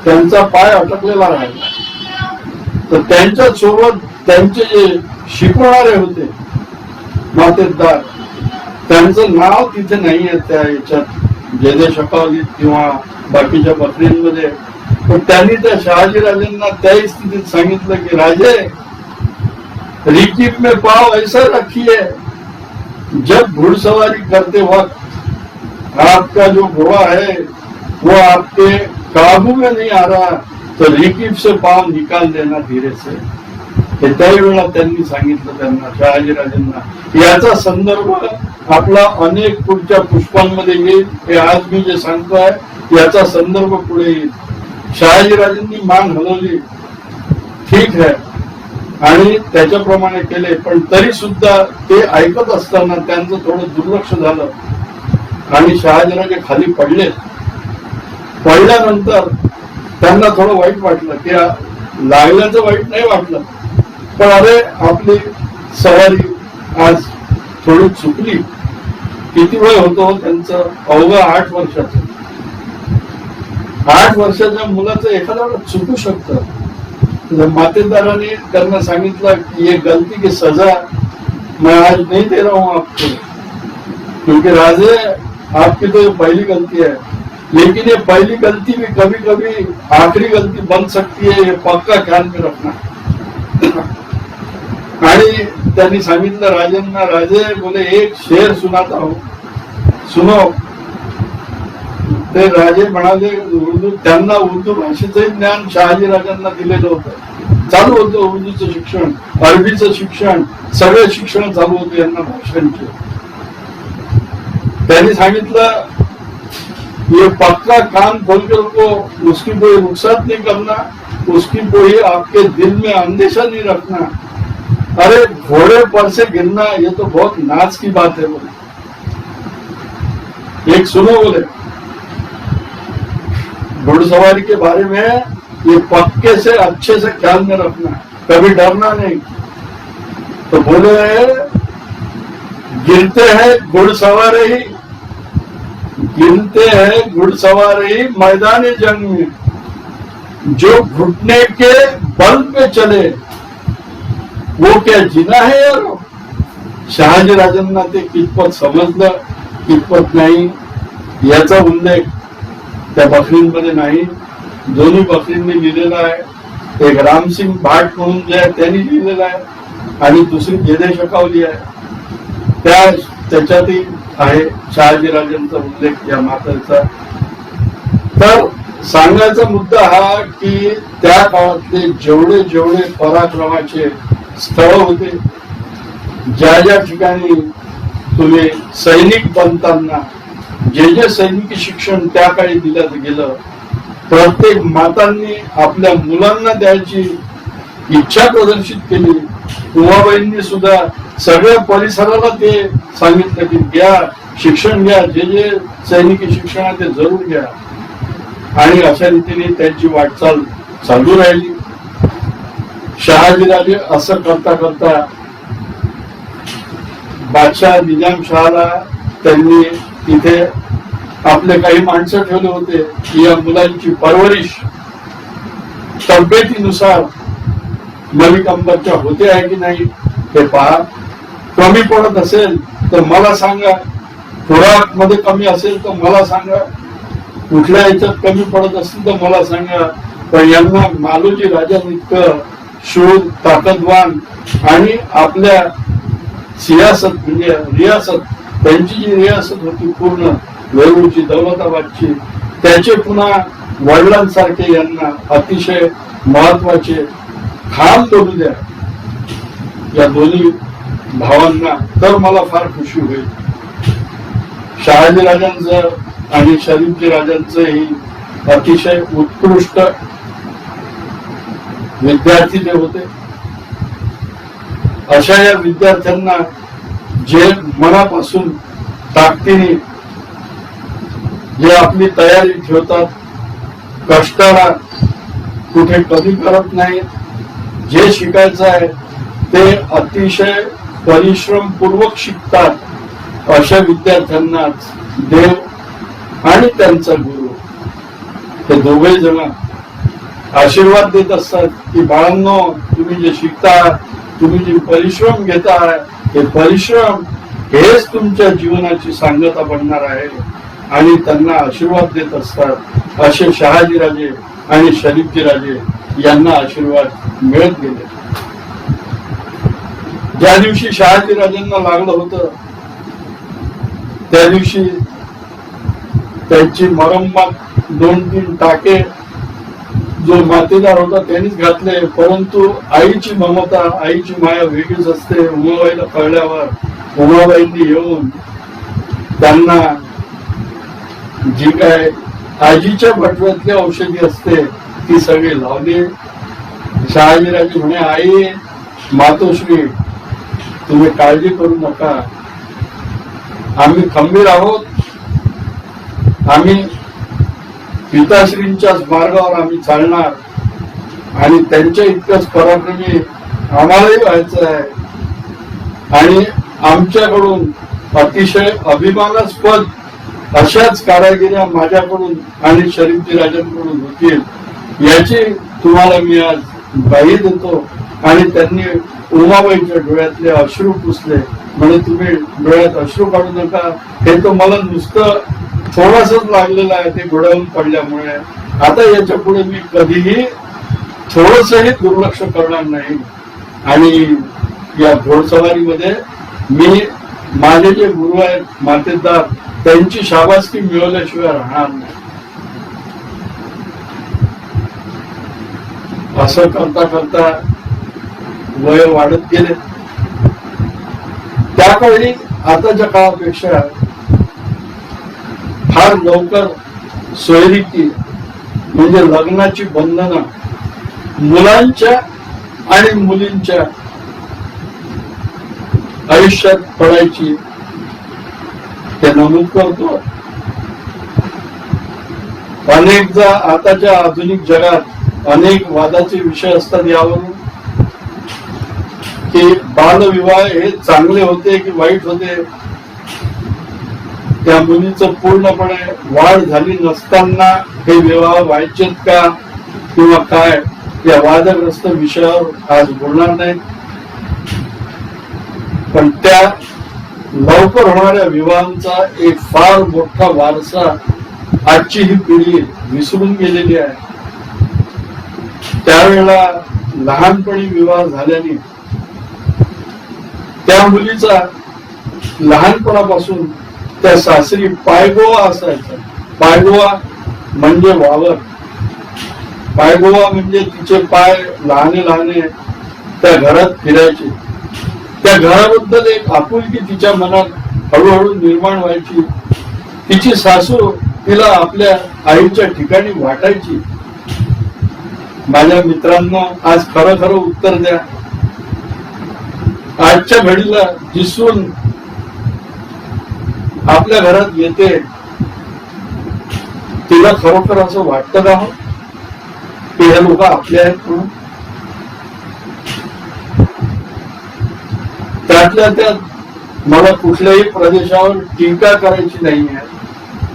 त्यांचा पाय अटकलेला राहिला. तर त्यांच्या सोबत त्यांचे जे शिकवणारे होते मातेदार, त्यांचं नाव तिथे नाहीये त्या याच्यात जयदेशकावलीत किंवा बाकीच्या बकरींमध्ये. पण त्यांनी त्या शहाजी राजांना त्या स्थितीत सांगितलं की राजे, रिकीब में पाव ऐसा रखिए जब घुड़सवारी करते वक्त आपका जो घोड़ा है वो आपके काबू में नहीं आ रहा तो रिकीब से पाव निकाल देना धीरे से. हे त्याही वेळा त्यांनी सांगितलं त्यांना, शहाजीराजांना. याचा संदर्भ आपला अनेक पुढच्या पुष्पांमध्ये येईल. हे आज मी जे सांगतोय याचा संदर्भ पुढे येईल. शहाजीराजांनी मान हलवली, ठीक आहे, आणि त्याच्याप्रमाणे केले. पण तरी सुद्धा ते ऐकत असताना त्यांचं थोडं दुर्लक्ष झालं आणि शहाजीराजे खाली पडले. पडल्यानंतर त्यांना थोडं वाईट वाटलं. ते लागल्याचं वाईट नाही वाटलं, पण अरे आपली सवारी आज थोडी चुकली. किती वय होतो त्यांचं? अवघं 8 वर्षाचं. 8 वर्षाच्या मुलाचं एखादा चुकू शकतं. मातेदाराने त्यांना सांगितलं की ये गलती की सजा मैं आज नहीं दे रहा हूं आपको, क्योंकि राजे आपकी तो पहली गलती है, लेकिन ये पहली गलती भी कभी कभी आखिरी गलती बन सकती है, ये पक्का ख्याल में रखना. आणि त्यांनी सांगितलं राजांना, राजे बोले एक शेर सुनाता हूं, सुनो. ते राजे म्हणाले उर्दू, त्यांना उर्दू भाषेचं ज्ञान शहाजी राजांना दिलेलं होतं. चालू होतं उर्दूचं शिक्षण, अरबीचं शिक्षण, सगळे शिक्षण चालू होते यांना भाषांचे. त्यांनी सांगितलं ये पक्का कान खोलकर को उसकी कोई रुखसत नहीं करना, उसकी कोई आपके दिल में अंदेशा नहीं रखना. अरे घोड़े पर से गिरना ये तो बहुत नाज की बात है. बोले एक सुनो, बोले घुड़सवारी के बारे में ये पक्के से अच्छे से ख्याल में रखना, कभी डरना नहीं. तो बोले गिरते हैं घुड़सवार ही, गिरते हैं घुड़सवार ही मैदान जंग में, जो घुटने के बल पे चले वो क्या जिना है यार. शहाजी राजांना ते कितपत समजलं कितपत नाही याचा उल्लेख त्या बकरींमध्ये नाही. दोन्ही बकरींनी लिहिलेला आहे. एक रामसिंग भाट म्हणून जे आहे त्यांनी लिहिलेला आहे आणि दुसरी जयदेशकावली आहे, त्याच्यातही आहे शहाजी राजांचा उल्लेख या मातेचा. तर सांगायचा मुद्दा हा की त्या काळातले जेवढे जेवढे पराक्रमाचे स्थळ होते ज्या ज्या ठिकाणी तुम्ही सैनिक बनताना जे जे सैनिकी शिक्षण त्या काळी दिलं गेलं, प्रत्येक मातांनी आपल्या मुलांना द्यायची इच्छा प्रदर्शित केली. उमाबाईंनी सुद्धा सगळ्या परिसराला ते सांगितलं की घ्या, शिक्षण घ्या, जे जे सैनिकी शिक्षण आहे ते जरूर घ्या. आणि अशा रीतीने त्यांची वाटचाल चालू राहिली. शहाजीराजे असं करता करता बादशाह निजामशहाला त्यांनी तिथे आपले काही माणसं ठेवले होते की या मुलांची परवरिश तब्येतीनुसार मलिक अंबरच्या होते आहे की नाही हे पहा. कमी पडत असेल तर मला सांगा, खुराक मध्ये कमी असेल तर मला सांगा, कुठल्या याच्यात कमी पडत असेल तर मला सांगा. पण यांना मालोजी राजा इतकं शूर, ताकदवान आणि आपल्या सियासत म्हणजे रियासत, त्यांची जी रियासत होती पूर्ण वेरूळची, दौलताबादची, त्याचे पुन्हा वडिलांसारखे यांना अतिशय महत्वाचे खांब तोडू द्या या दोन्ही भावांना, तर मला फार खुशी होईल. शहाजी राजांचं आणि शरीफजी राजांचं ही अतिशय उत्कृष्ट विद्यार्थी जे होते. अशा या विद्यार्थ्यांना जे मनापासून ताकदीने जे आपली तयारी ठेवतात, कष्टाला कुठे कमी करत नाहीत, जे शिकायचं आहे ते अतिशय परिश्रम पूर्वक शिकतात, अशा विद्यार्थ्यांनाच देव आणि त्यांचा गुरु हे दोघे जण आशीर्वाद देत असतात की बाळांनो, तुम्ही जे शिकता, तुम्ही जे परिश्रम घेता, हे परिश्रम हेच तुमच्या जीवनाची सांगता बनणार आहे. आणि त्यांना आशीर्वाद देत असतात. असे शहाजीराजे आणि शरीफजी राजे यांना आशीर्वाद मिळत गेले. ज्या दिवशी शहाजीराजांना लागलं होतं त्या दिवशी त्यांची मरम्मत 2-3 टाके जो मातेदार होता त्यांनीच घातले. परंतु आईची ममता, आईची माया वेगळीच असते. उमाबाईला कळल्यावर उमाबाईंनी येऊन त्यांना जी काय आजीच्या बटव्यातली औषधी असते ती सगळी लावली. शहाजीराजे म्हणे, आई मातोश्री तुम्ही काळजी करू नका, आम्ही खंबीर आहोत, आम्ही पिताश्रींच्याच मार्गावर आम्ही चालणार आणि त्यांच्या इतकंच पराक्रमी आम्हालाही व्हायचं आहे. आणि आमच्याकडून अतिशय अभिमानास्पद अशाच कारागिऱ्या माझ्याकडून आणि शरीफजी राजांकडून होतील याची तुम्हाला मी आज ग्वाही देतो. आणि त्यांनी उमाबाईच्या डोळ्यातले अश्रू पुसले. म्हणजे तुम्ही डोळ्यात अश्रू काढू नका, हे तर मला नुसतं थोडंसंच लागलेलं आहे ते घोड्यावरून पडल्यामुळे. आता याच्या पुढे मी कधीही थोडंसंही दुर्लक्ष करणार नाही. आणि या घोडसवारीमध्ये मी माझे जे गुरु आहेत मातेदार त्यांची शाबासकी मिळवल्याशिवाय राहणार नाही. असं करता करता वय वाढत गेले. त्याकाळी आताच्या काळापेक्षा फार लवकर सोयरीकी म्हणजे लग्नाची बंधनं मुलांच्या आणि मुलींच्या आयुष्यात पडायची ते नमूद करतो. अनेकदा आताच्या आधुनिक जगात अनेक वादाचे विषय असतात यावरून की बालविवाह हे चांगले होते की वाईट होते. त्या मुलीचं पूर्णपणे वाढ झाली नसताना हे विवाह व्हायचेत का किंवा काय या वादग्रस्त विषयावर आज बोलणार नाही. पण त्या लवकर होणाऱ्या विवाहांचा एक फार मोठा वारसा आजची ही पिढी विसरून गेलेली आहे. त्यावेळेला लहानपणी विवाह झाल्याने त्या मुलीचा लहानपणापासून त्या सासरी पायगोवा असायचा. पायगोवा म्हणजे वावर, पायगोवा म्हणजे तिचे पाय लहाने लहाने त्या घरात फिरायचे. त्या घराबद्दल एक आपुलकी तिच्या मनात हळूहळू निर्माण व्हायची. तिची सासू तिला आपल्या आईच्या ठिकाणी वाटायची. माझ्या मित्रांनो, आज खरं खरं उत्तर द्या. आजच्या घडीला दिसून आपल्या घरात येते, तिला खरोखर असं वाटतं का हो की हे लोक आपले आहेत म्हणून? त्यातल्या त्यात मला कुठल्याही प्रदेशावर टीका करायची नाही आहे,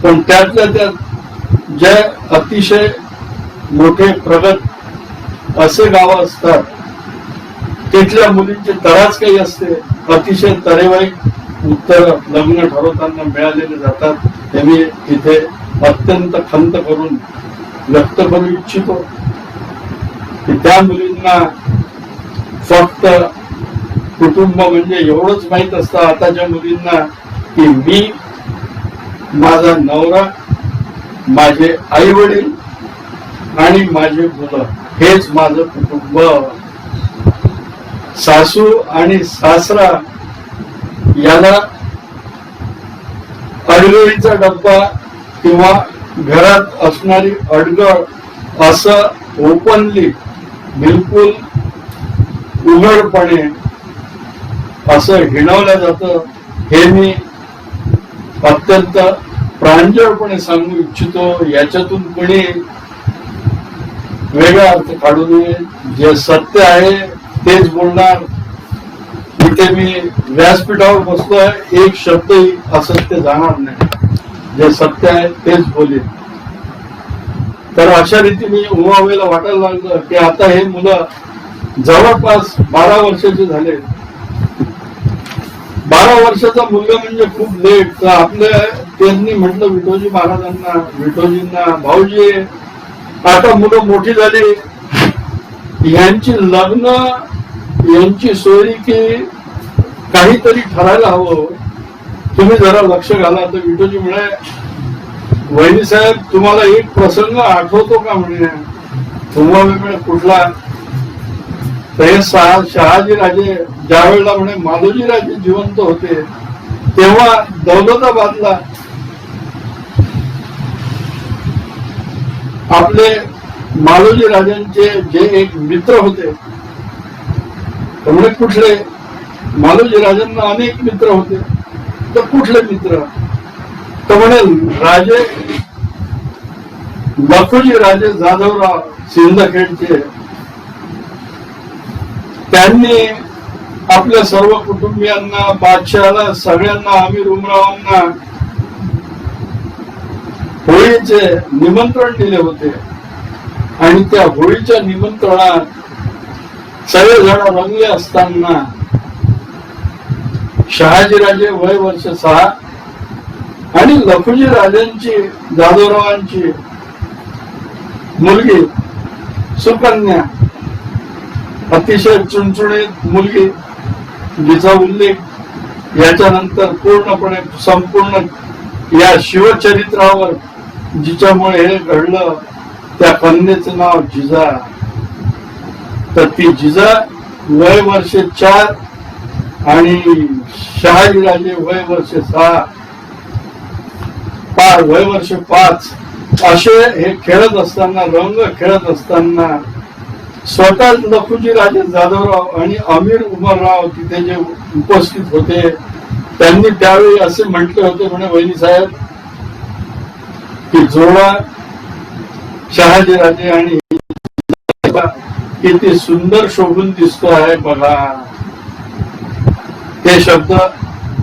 पण त्यातल्या त्यात जे अतिशय मोठे प्रगत असे गाव असतात, तिथल्या मुलींची तराच काही असते. अतिशय तरेवाईक उत्तर लग्न ठरवताना मिळालेले जातात. हे मी इथे अत्यंत खंत करून व्यक्त करू इच्छितो की त्या मुलींना फक्त कुटुंब म्हणजे एवढंच माहित असतं आताच्या मुलींना की मी, माझा नवरा, माझे आई वडील आणि माझे मुलं हेच माझं कुटुंब. सासू आणि सासरा याला अडगळीचा डब्बा किंवा घरात असणारी अडगळ असं ओपनली, बिलकुल उघडपणे असं हिणवलं जातं. हे मी अत्यंत प्रांजळपणे सांगू इच्छितो. याच्यातून कोणी वेगळा अर्थ काढू नये. जे सत्य आहे तेच बोलणार. इथे मी व्यासपीठावर बसलोय, एक शब्दही असत्य जाणार नाही. जे सत्य आहे तेच बोलेन. तर अशा रीतीने उमाबाईला वाटायला लागलं की आता हे मुलं जवळपास 12 वर्षाचे झाले. 12 वर्षाचा मुलगा म्हणजे खूप लेट. तर आपल्या त्यांनी म्हटलं विठोजी महाराजांना, विठोजींना, भाऊजी आता मुलं मोठी झाली, यांची लग्न, यांची सोयरी की काहीतरी ठरायला हवं, तुम्ही जरा लक्ष घाला. तर विठोजी म्हणे, वहिनी साहेब तुम्हाला एक प्रसंग आठवतो का म्हणे? उमाबाई म्हणे कुठला? तर हे शहाजी राजे ज्या वेळेला म्हणे मालोजी राजे जिवंत होते तेव्हा दौलताबादला आपले मालोजी राजांचे जे एक मित्र होते, तर म्हणे कुठले? मालोजी राजांना अनेक मित्र होते. तर कुठले मित्र? तर म्हणे राजे लखुजी राजे जाधवराव सिंदखेडचे, त्यांनी आपल्या सर्व कुटुंबियांना, बादशहाला, सगळ्यांना, आमिर उमरावांना होळीचे निमंत्रण दिले होते. आणि त्या होळीच्या निमंत्रणात सगळेजण रंगले असताना शहाजीराजे वय वर्ष 6 आणि लखुजी राजांची, जाधवरावांची मुलगी सुकन्या, अतिशय चुणचुणीत मुलगी, जिचा उल्लेख याच्यानंतर पूर्णपणे संपूर्ण या शिवचरित्रावर जिच्यामुळे हे घडलं, त्या कन्येचं नाव जिजा. तर ती जिजा वय वर्ष 4 आणि शहाजीराजे वय वर्ष 6, वय वर्ष 5 असे हे खेळत असताना, रंग खेळत असताना स्वतः लखुजी राजे जाधवराव आणि अमीर उमरराव तिथे जे उपस्थित होते, त्यांनी त्यावेळी असे म्हटले होते, म्हणे वहिनी साहेब की जोडा शहाजीराजे आणि किती सुंदर शोभून दिसतो आहे बघा. ते शब्द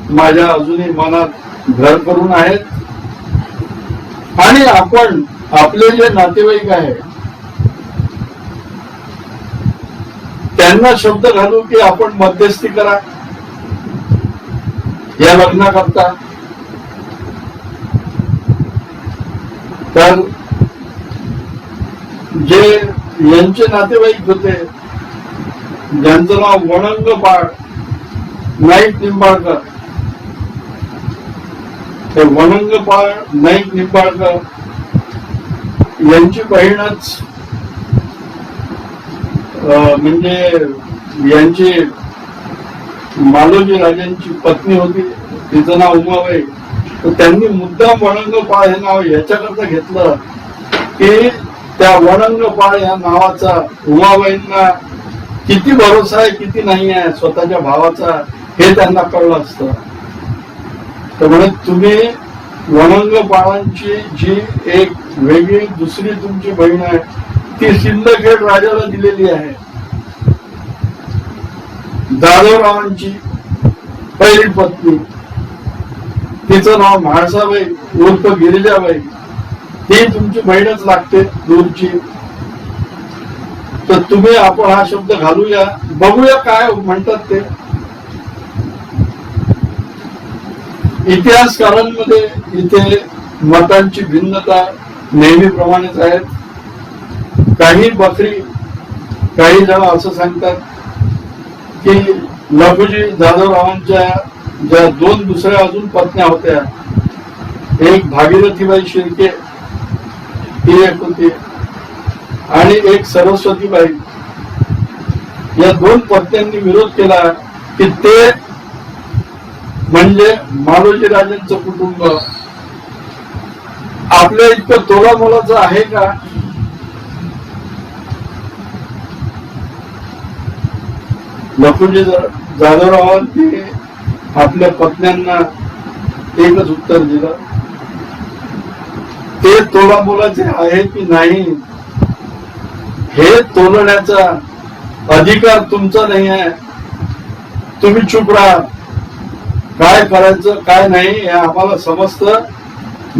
माझ्या अजूनही मनात घर करून आहेत. आणि आपण आपले जे नातेवाईक आहे त्यांना शब्द घालू की आपण मध्यस्थी करा या लग्नाकरता. तर जे यांचे नातेवाईक होते, ज्यांचं नाव वणंगपाळ नाईक निंबाळकर, ते वणंगपाळ नाईक निंबाळकर यांची बहीणच म्हणजे यांची मालोजी राजांची पत्नी होती, तिचं नाव उमाबाई. तर त्यांनी मुद्दाम वणंगपाळ हे नाव याच्याकरता घेतलं की त्या वणंगपाळ या नावाचा उमाबाईंना किती भरोसा आहे किती नाही आहे स्वतःच्या भावाचा हे त्यांना कळलं असतं. तर म्हणत तुम्ही वणंगपाळांची जी एक वेगळी दुसरी तुमची बहीण आहे ती सिंदखेड राजाला दिलेली आहे. जाधवरावांची पहिली पत्नी तिचं नाव म्हाळसाबाई उर्फ गिरिजाबाई, ही तुमची बहीणच लागते दूरची. तर तुम्ही आपण हा शब्द घालूया, बघूया काय म्हणतात ते. इतिहासकारांमध्ये इथे मतांची भिन्नता नेहमीप्रमाणेच आहेत. काही बखरी, काही जण असं सांगतात की लखुजी जाधवरावांच्या ज्या दोन दुसऱ्या अजून पत्न्या होत्या, एक भागीरथीबाई शिर्के ही एक होती आणि एक सरस्वतीबाई, या दोन पत्न्यांनी विरोध केला की ते म्हणजे मालोजी राजांचं कुटुंब आपल्या इतकं तोलामोलाचं आहे का. लखुजी जाधवरावांनी आपल्या पत्न्यांना एकच उत्तर दिलं, ते तोलामोलाचे आहे की नाही हे तोलण्याचा अधिकार तुमचा नाही आहे. तुम्ही चुप राहा, काय करायचं काय नाही हे आम्हाला समजतं.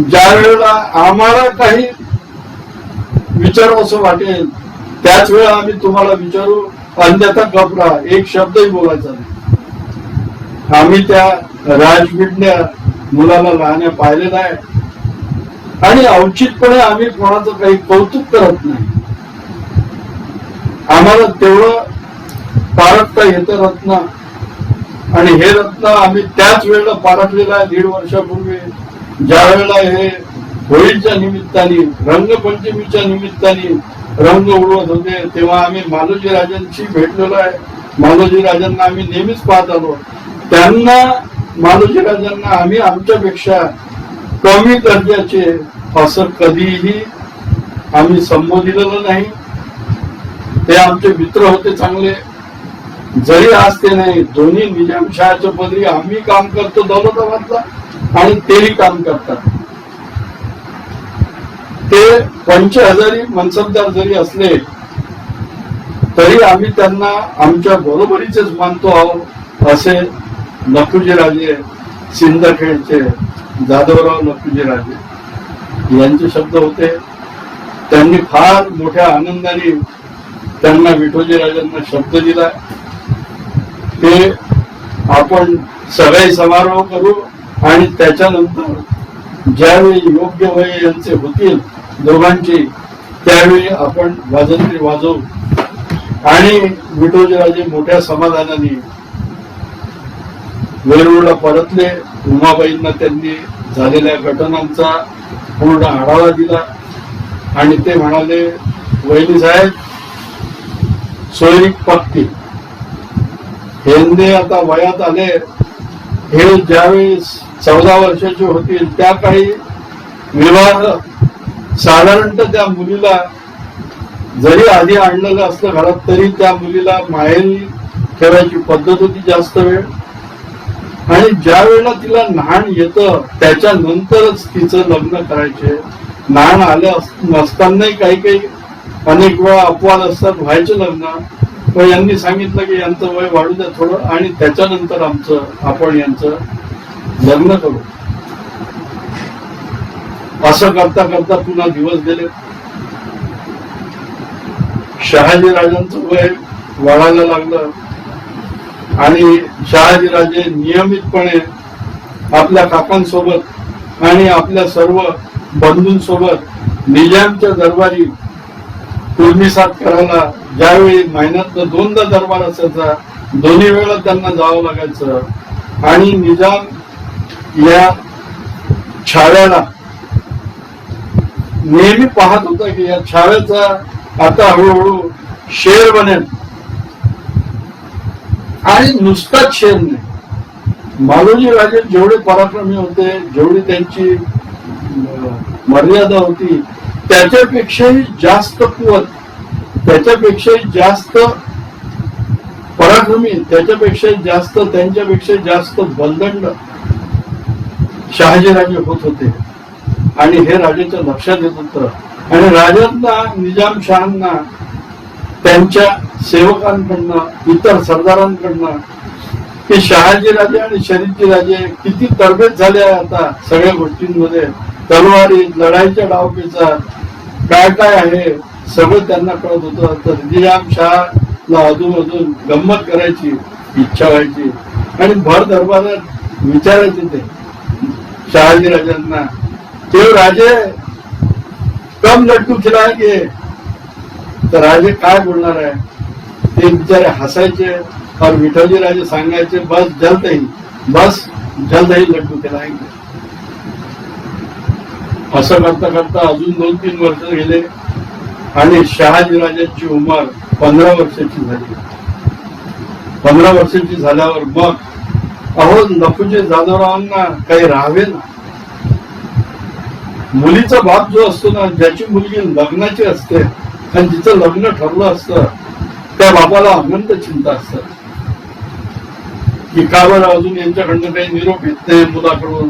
ज्या वेळेला आम्हाला काही विचारू असं वाटेल त्याच वेळेला आम्ही तुम्हाला विचारू, अन्यथा गप राहा, एक शब्दही बोलायचा नाही. आम्ही त्या राजबिडण्या मुलाला लहान्या पाहिलेला आहे आणि औचितपणे आम्ही कोणाचं काही कौतुक करत नाही. आम्हाला तेवढं पारखता येतं रत्न, आणि हे रत्न आम्ही त्याच वेळेला पारखलेलं आहे 1.5 वर्षापूर्वी, ज्या वेळेला हे होळीच्या निमित्ताने रंगपंचमीच्या निमित्ताने रंग उडवत होते तेव्हा आम्ही मालोजी राजांशी भेटलेलो आहे. मालोजी राजांना आम्ही नेहमीच पाहत आलो. त्यांना मालोजी राजांना आम्ही आमच्यापेक्षा कमी दर्जाचे असं कधीही आम्ही संबोधिलेलं नाही. ते आमचे मित्र होते चांगले, जरी आज ते नाही. दोन्ही निजामशाहाच्या पदरी आम्ही काम करतो दौलताबादला आणि तेही काम करतात. ते 5,000 मनसबदार जरी असले तरी आम्ही त्यांना आमच्या बरोबरीचेच मानतो आहोत. असे लखुजी राजे, सिंदखेडचे जाधवराव लखुजी राजे यांचे शब्द होते. त्यांनी फार मोठ्या आनंदाने त्यांना विठोजी राजांना शब्द दिला. ते आपण सगळे समारोह करू आणि त्याच्यानंतर ज्यावेळी योग्य वय यांचे होतील दोघांची त्यावेळी आपण वाजंत्री वाजवू. आणि विठोजी राजे मोठ्या समाधानाने वेरूळला परतले. उमाबाईंना त्यांनी झालेल्या घटनांचा पूर्ण आढावा दिला आणि ते म्हणाले, वहिनी साहेब सोयरीक पक्की, हेंदे आता वयात आले, हे ज्यावेळी 14 वर्षाचे होतील त्या काही विवाह साधारणतः त्या मुलीला जरी आधी आणलेलं असलं घरात तरी त्या मुलीला माहेरी ठेवायची पद्धत होती जास्त वेळ. आणि ज्या वेळेला तिला न्हाण येतं त्याच्यानंतरच तिचं लग्न करायचे. न्हाण आलं नसतानाही काही काही अनेक वेळा अपवाद असतात, व्हायचं लग्न. पण यांनी सांगितलं की यांचं वय वाढू द्या थोडं आणि त्याच्यानंतर आपण यांचं लग्न करू. असं करता करता पुन्हा दिवस गेले. शहाजी राजांचं वय वाढायला लागलं आणि शहाजी राजे नियमितपणे आपल्या काकांसोबत आणि आपल्या सर्व बंधूंसोबत निजामच्या दरबारी कुर्मिसात करायला, ज्यावेळी महिन्यात 2दा दरबार असायचा, दोन्ही वेळा त्यांना जावं लागायचं. आणि निजाम या छाव्याला नेहमी पाहत होता की या छाव्याचा आता हळूहळू शेर बनेल आणि नुसताच शेर नाही, मालोजी राजे जेवढे पराक्रमी होते, जेवढी त्यांची मर्यादा होती, त्याच्यापेक्षाही जास्त कुवत, त्याच्यापेक्षाही जास्त पराक्रमी, त्याच्यापेक्षा जास्त, त्यांच्यापेक्षा जास्त बलदंड शहाजीराजे होत होते. आणि हे राजाच्या लक्षात येत होतं. आणि राजांना, निजामशहांना त्यांच्या सेवकांकडनं, इतर सरदारांकडनं की शहाजीराजे आणि शरीफजी राजे किती तरबेज झाले आता सगळ्या गोष्टींमध्ये, तलवारीत, लढाईच्या डावपेचात काय काय आहे सगळं त्यांना कळत होतं. तर निजामशहाला अधूनमधून गंमत करायची इच्छा व्हायची आणि भर दरबारात विचारायचे ते शहाजी राजांना, ते राजे कम लड्डू खिलाएंगे. तर राजे काय बोलणार आहे ते बिचारे हसायचे. और विठोजी राजे सांगायचे बस जल्द ही लड्डू खिलाएंगे. असं करता करता अजून 2-3 वर्ष गेले आणि शहाजी राजांची उमर 15 वर्षाची झाली. 15 वर्षाची झाल्यावर मग अहो लखुजी जाधवरावांना काही राहावे ना. मुलीचा बाप जो असतो ना, ज्याची मुलगी लग्नाची असते आणि जिचं लग्न ठरलं असतं, त्या बापाला अनंत चिंता असतात की का बरं अजून यांच्याकडनं काही निरोप येत नाही मुलाकडून,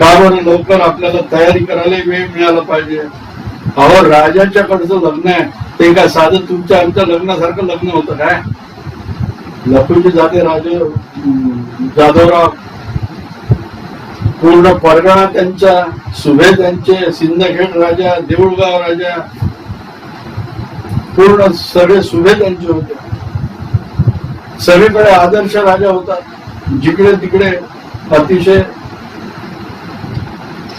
का बरं लवकर आपल्याला तयारी करायला वेळ मिळाला पाहिजे. अहो राजाच्याकडचं लग्न आहे ते काय साधं तुमच्या आमच्या लग्नासारखं लग्न होतं काय. लखुजी जाधवराव पूर्ण परगणा त्यांच्या, सुभे त्यांचे, सिंदखेड राजा, देऊळगाव राजा, पूर्ण सगळे सुभे त्यांचे होते. सगळीकडे आदर्श राजा होता. जिकडे तिकडे अतिशय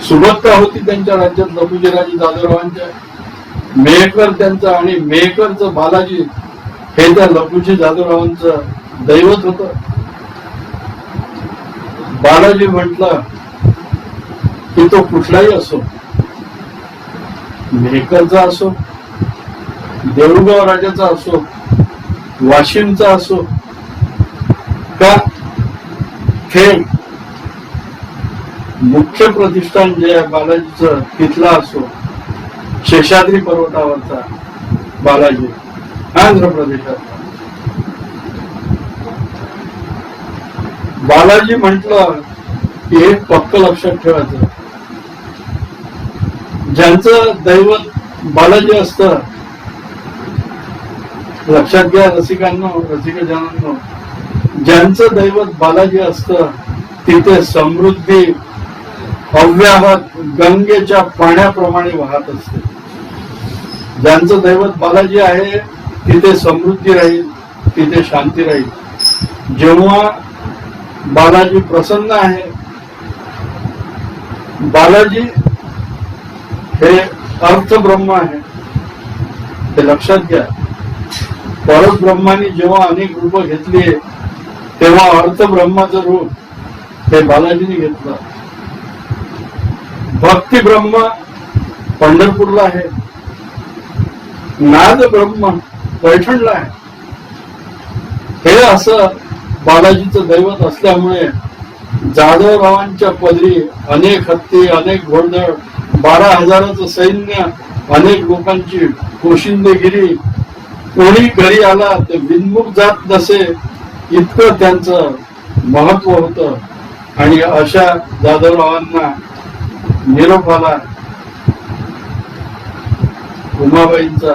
सुबत्ता होती त्यांच्या राज्यात लखुजीराजे जाधवरावांच्या. मेहकर त्यांचा आणि मेहकरचं बालाजी हे त्या लखुजी जाधवरावांचं दैवत होत. बालाजी म्हटलं की तो कुठलाही असो, मेहकरचा असो, देऊळगाव राजाचा असो, वाशिमचा असो, का थेट मुख्य प्रतिष्ठान जे आहे बालाजीचं तिथला असो, शेषाद्री पर्वतावरचा बालाजी आंध्र प्रदेशातला बालाजी म्हटलं की एक पक्क लक्षात ठेवायचं, ज्यांचं दैवत बालाजी असतं, लक्षात घ्या रसिकजनांनो, ज्यांचं दैवत बालाजी असतं तिथे समृद्धी अव्याहत गंगेच्या पाण्याप्रमाणे वाहत असते. ज्यांचं दैवत बालाजी आहे तिथे समृद्धी राहील, तिथे शांती राहील. जेव्हा बालाजी प्रसन्न आहे, बालाजी हे अर्थब्रह्म आहे, हे लक्षात घ्या. परब्रह्माने जेव्हा अनेक रूप घेतली तेव्हा अर्थब्रह्माचं रूप हे बालाजीने घेतलं. भक्ती ब्रह्म पंढरपूरला आहे, नाद ब्रह्म पैठणला आहे. हे असं बालाजीचं दैवत असल्यामुळे जाधवरावांच्या पदरी अनेक हत्ती, अनेक घोडदळ, 12,000चं सैन्य, अनेक लोकांची पोशिंदेगिरी, कोणी घरी आला तर विनमुख जात नसे इतकं त्यांचं महत्व होतं. आणि अशा जाधवरावांना निरोप आला उमाबाईंचा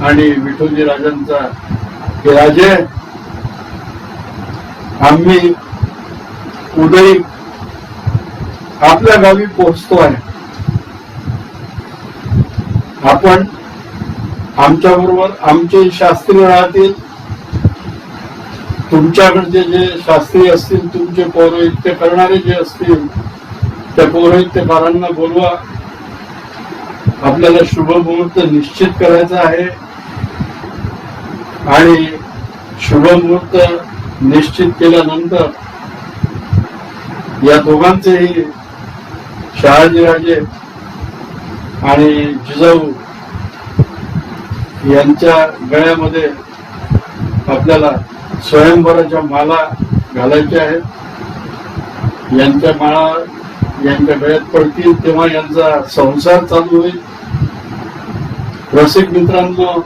आणि विठोजी राजांचा की राजे, आम्ही उदयी आपल्या गावी पोहोचतो आहे, आपण आमच्या बरोबर आमचे शास्त्री राहतील, तुमच्याकडचे जे शास्त्री असतील, तुमचे पौरोहित्य करणारे जे असतील त्या पौरोहित्यकारांना बोलवा. आपल्याला शुभ मुहूर्त निश्चित करायचा आहे आणि शुभ मुहूर्त निश्चित केल्यानंतर या दोघांचेही, शहाजीराजे आणि जिजाऊ यांच्या गळ्यामध्ये आपल्याला स्वयंवराच्या माला घालायच्या आहेत. यांच्या माळा यांच्या गळ्यात पडतील तेव्हा यांचा संसार चालू होईल. रसिक मित्रांनो,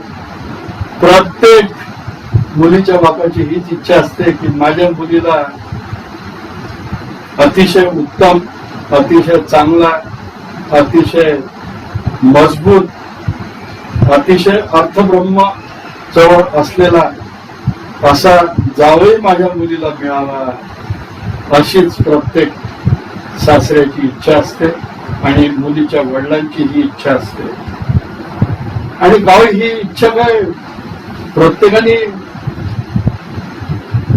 प्रत्येक मुलीच्या बापाची हीच इच्छा असते की माझ्या मुलीला अतिशय उत्तम, अतिशय चांगला, अतिशय मजबूत, अतिशय अर्थब्रह्म जवळ असलेला असा जावई माझ्या मुलीला मिळावा, अशीच प्रत्येक सासऱ्याची इच्छा असते आणि मुलीच्या वडिलांची ही इच्छा असते. आणि गाव ही इच्छा काय प्रत्येकाने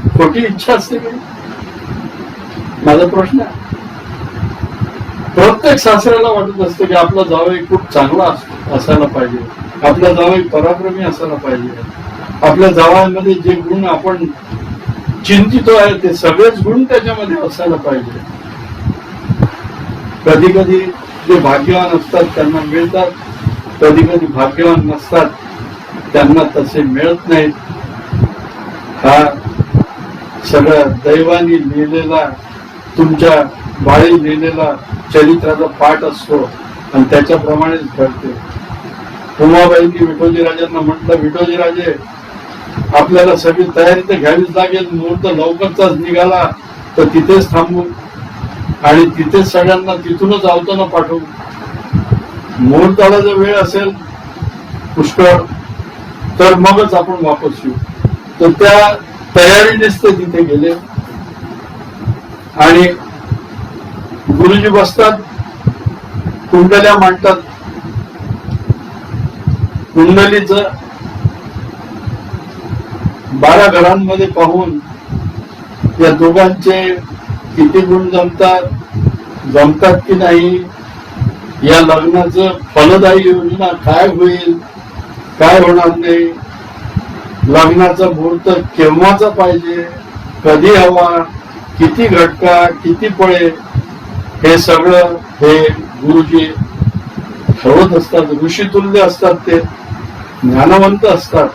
खोटी इच्छा असते का? माझा प्रश्न आहे. प्रत्येक सासऱ्याला वाटत असतं की आपला जावई खूप चांगला असायला पाहिजे, आपला जावई पराक्रमी असायला पाहिजे, आपल्या जावयामध्ये जे गुण आपण चिंतितो आहे ते सगळेच गुण त्याच्यामध्ये असायला पाहिजे. कधी कधी जे भाग्यवान असतात त्यांना मिळतात, कधी कधी भाग्यवान नसतात त्यांना तसे मिळत नाहीत. हा सगळ्या दैवानी लिहिलेला, तुमच्या बाळी लिहिलेला चरित्राचा पाठ असतो आणि त्याच्याप्रमाणेच घडते. उमाबाईंनी विठोजी राजांना म्हटलं, विठोजी राजे आपल्याला सगळी तयारी तर घ्यावीच लागेल, मुहूर्त लवकरचाच निघाला तर तिथेच थांबू आणि तिथेच सगळ्यांना तिथूनच आवताना पाठवू. मुहूर्ताला जर वेळ असेल पुष्कळ तर मगच आपण वापस येऊ. तर त्या तयारीनेच ते तिथे गेले आणि गुरुजी बसतात, कुंडल्या मांडतात. कुंडलीच 12 घरांमध्ये पाहून या दोघांचे किती गुण जमतात की नाही, या लग्नाचं फलदायी योजना काय होईल, काय होणार नाही, लग्नाचा मुहूर्त केव्हाचा पाहिजे, कधी हवा, किती घटका, किती पळे, हे सगळं हे गुरुजी ठरवत असतात. ऋषितुल्य असतात, ते ज्ञानवंत असतात.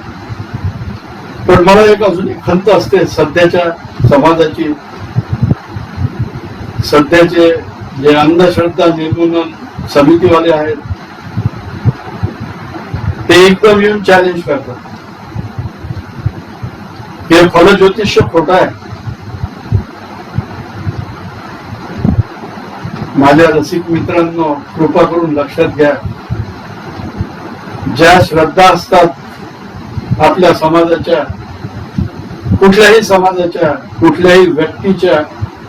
पण मला एक अजून एक खंत असते सध्याच्या समाजाची. सध्याचे जे अंधश्रद्धा निर्मूलन समितीवाले आहेत ते एकदम येऊन चॅलेंज करतात हे फलज्योतिष्य खोटं आहे. माझ्या रसिक मित्रांनो, कृपा करून लक्षात घ्या, ज्या श्रद्धा असतात आपल्या समाजाच्या, कुठल्याही समाजाच्या, कुठल्याही व्यक्तीच्या,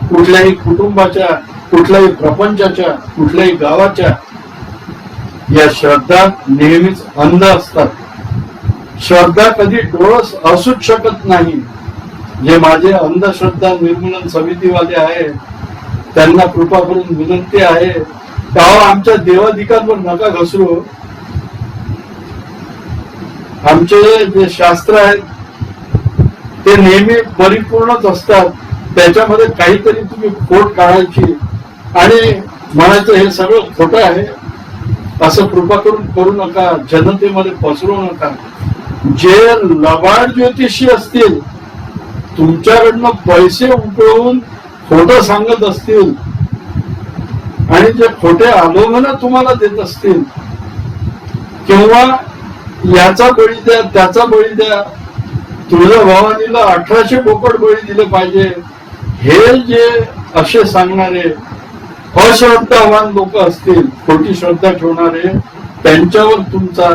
कुठल्याही कुटुंबाच्या, कुठल्याही प्रपंचाच्या, कुठल्याही गावाच्या, या श्रद्धा नेहमीच अंध असतात. श्रद्धा कधी डोळस असूच शकत नाही. जे माझे अंधश्रद्धा निर्मूलन समितीवाले आहे त्यांना कृपा करून विनंती आहे, तेव्हा आमच्या देवाधिकांवर नका घसरू. आमचे जे शास्त्र आहेत ते नेहमी परिपूर्णच असतात. त्याच्यामध्ये काहीतरी तुम्ही खोट काढायची आणि म्हणायचं हे सगळं खोटं आहे असं कृपा करून करू नका. जनतेमध्ये पसरवू नका. जे लबाड ज्योतिषी असतील, तुमच्याकडनं पैसे उकळून खोटं सांगत असतील आणि जे खोटे आलोभन तुम्हाला देत असतील, किंवा याचा बळी द्या, त्याचा बळी द्या, तुळजा भवानीला 1800 बोकड बळी दिले पाहिजे, हे जे असे सांगणारे अश्रद्धावान लोक असतील, खोटी श्रद्धा ठेवणारे, त्यांच्यावर तुमचा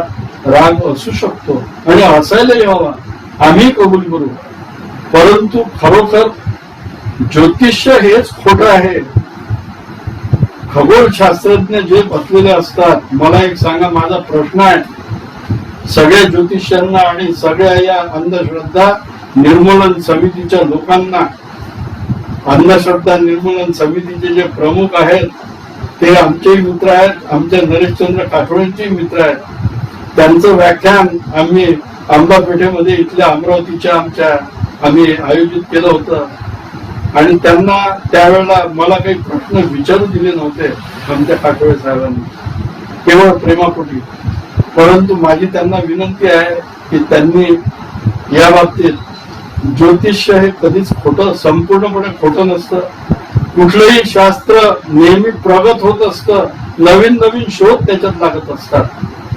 राग असू शकतो आणि असायला यावा, आम्ही कबूल करू. परंतु खरोखर ज्योतिष्य हेच खोटं आहे. खगोलशास्त्रज्ञ जे बसलेले असतात, मला एक सांगा, माझा प्रश्न आहे सगळ्या ज्योतिष्यांना आणि सगळ्या या अंधश्रद्धा निर्मूलन समितीच्या लोकांना, अंधश्रद्धा निर्मूलन समितीचे जे प्रमुख आहेत ते आमचेही मित्र आहेत, आमच्या नरेशचंद्र काठोळेंचे मित्र आहेत. त्यांचं व्याख्यान आम्ही आंबापेठेमध्ये इथल्या अमरावतीच्या आम्ही आयोजित केलं होतं आणि त्यांना त्यावेळेला मला काही प्रश्न विचारू दिले नव्हते आमच्या काठोळे साहेबांनी, केवळ प्रेमापोटी. परंतु माझी त्यांना विनंती आहे की त्यांनी या बाबतीत ज्योतिष्य हे कधीच खोटं, संपूर्णपणे खोटं नसतं. कुठलंही शास्त्र नेहमी प्रगत होत असतं. नवीन नवीन शोध त्याच्यात लागत असतात.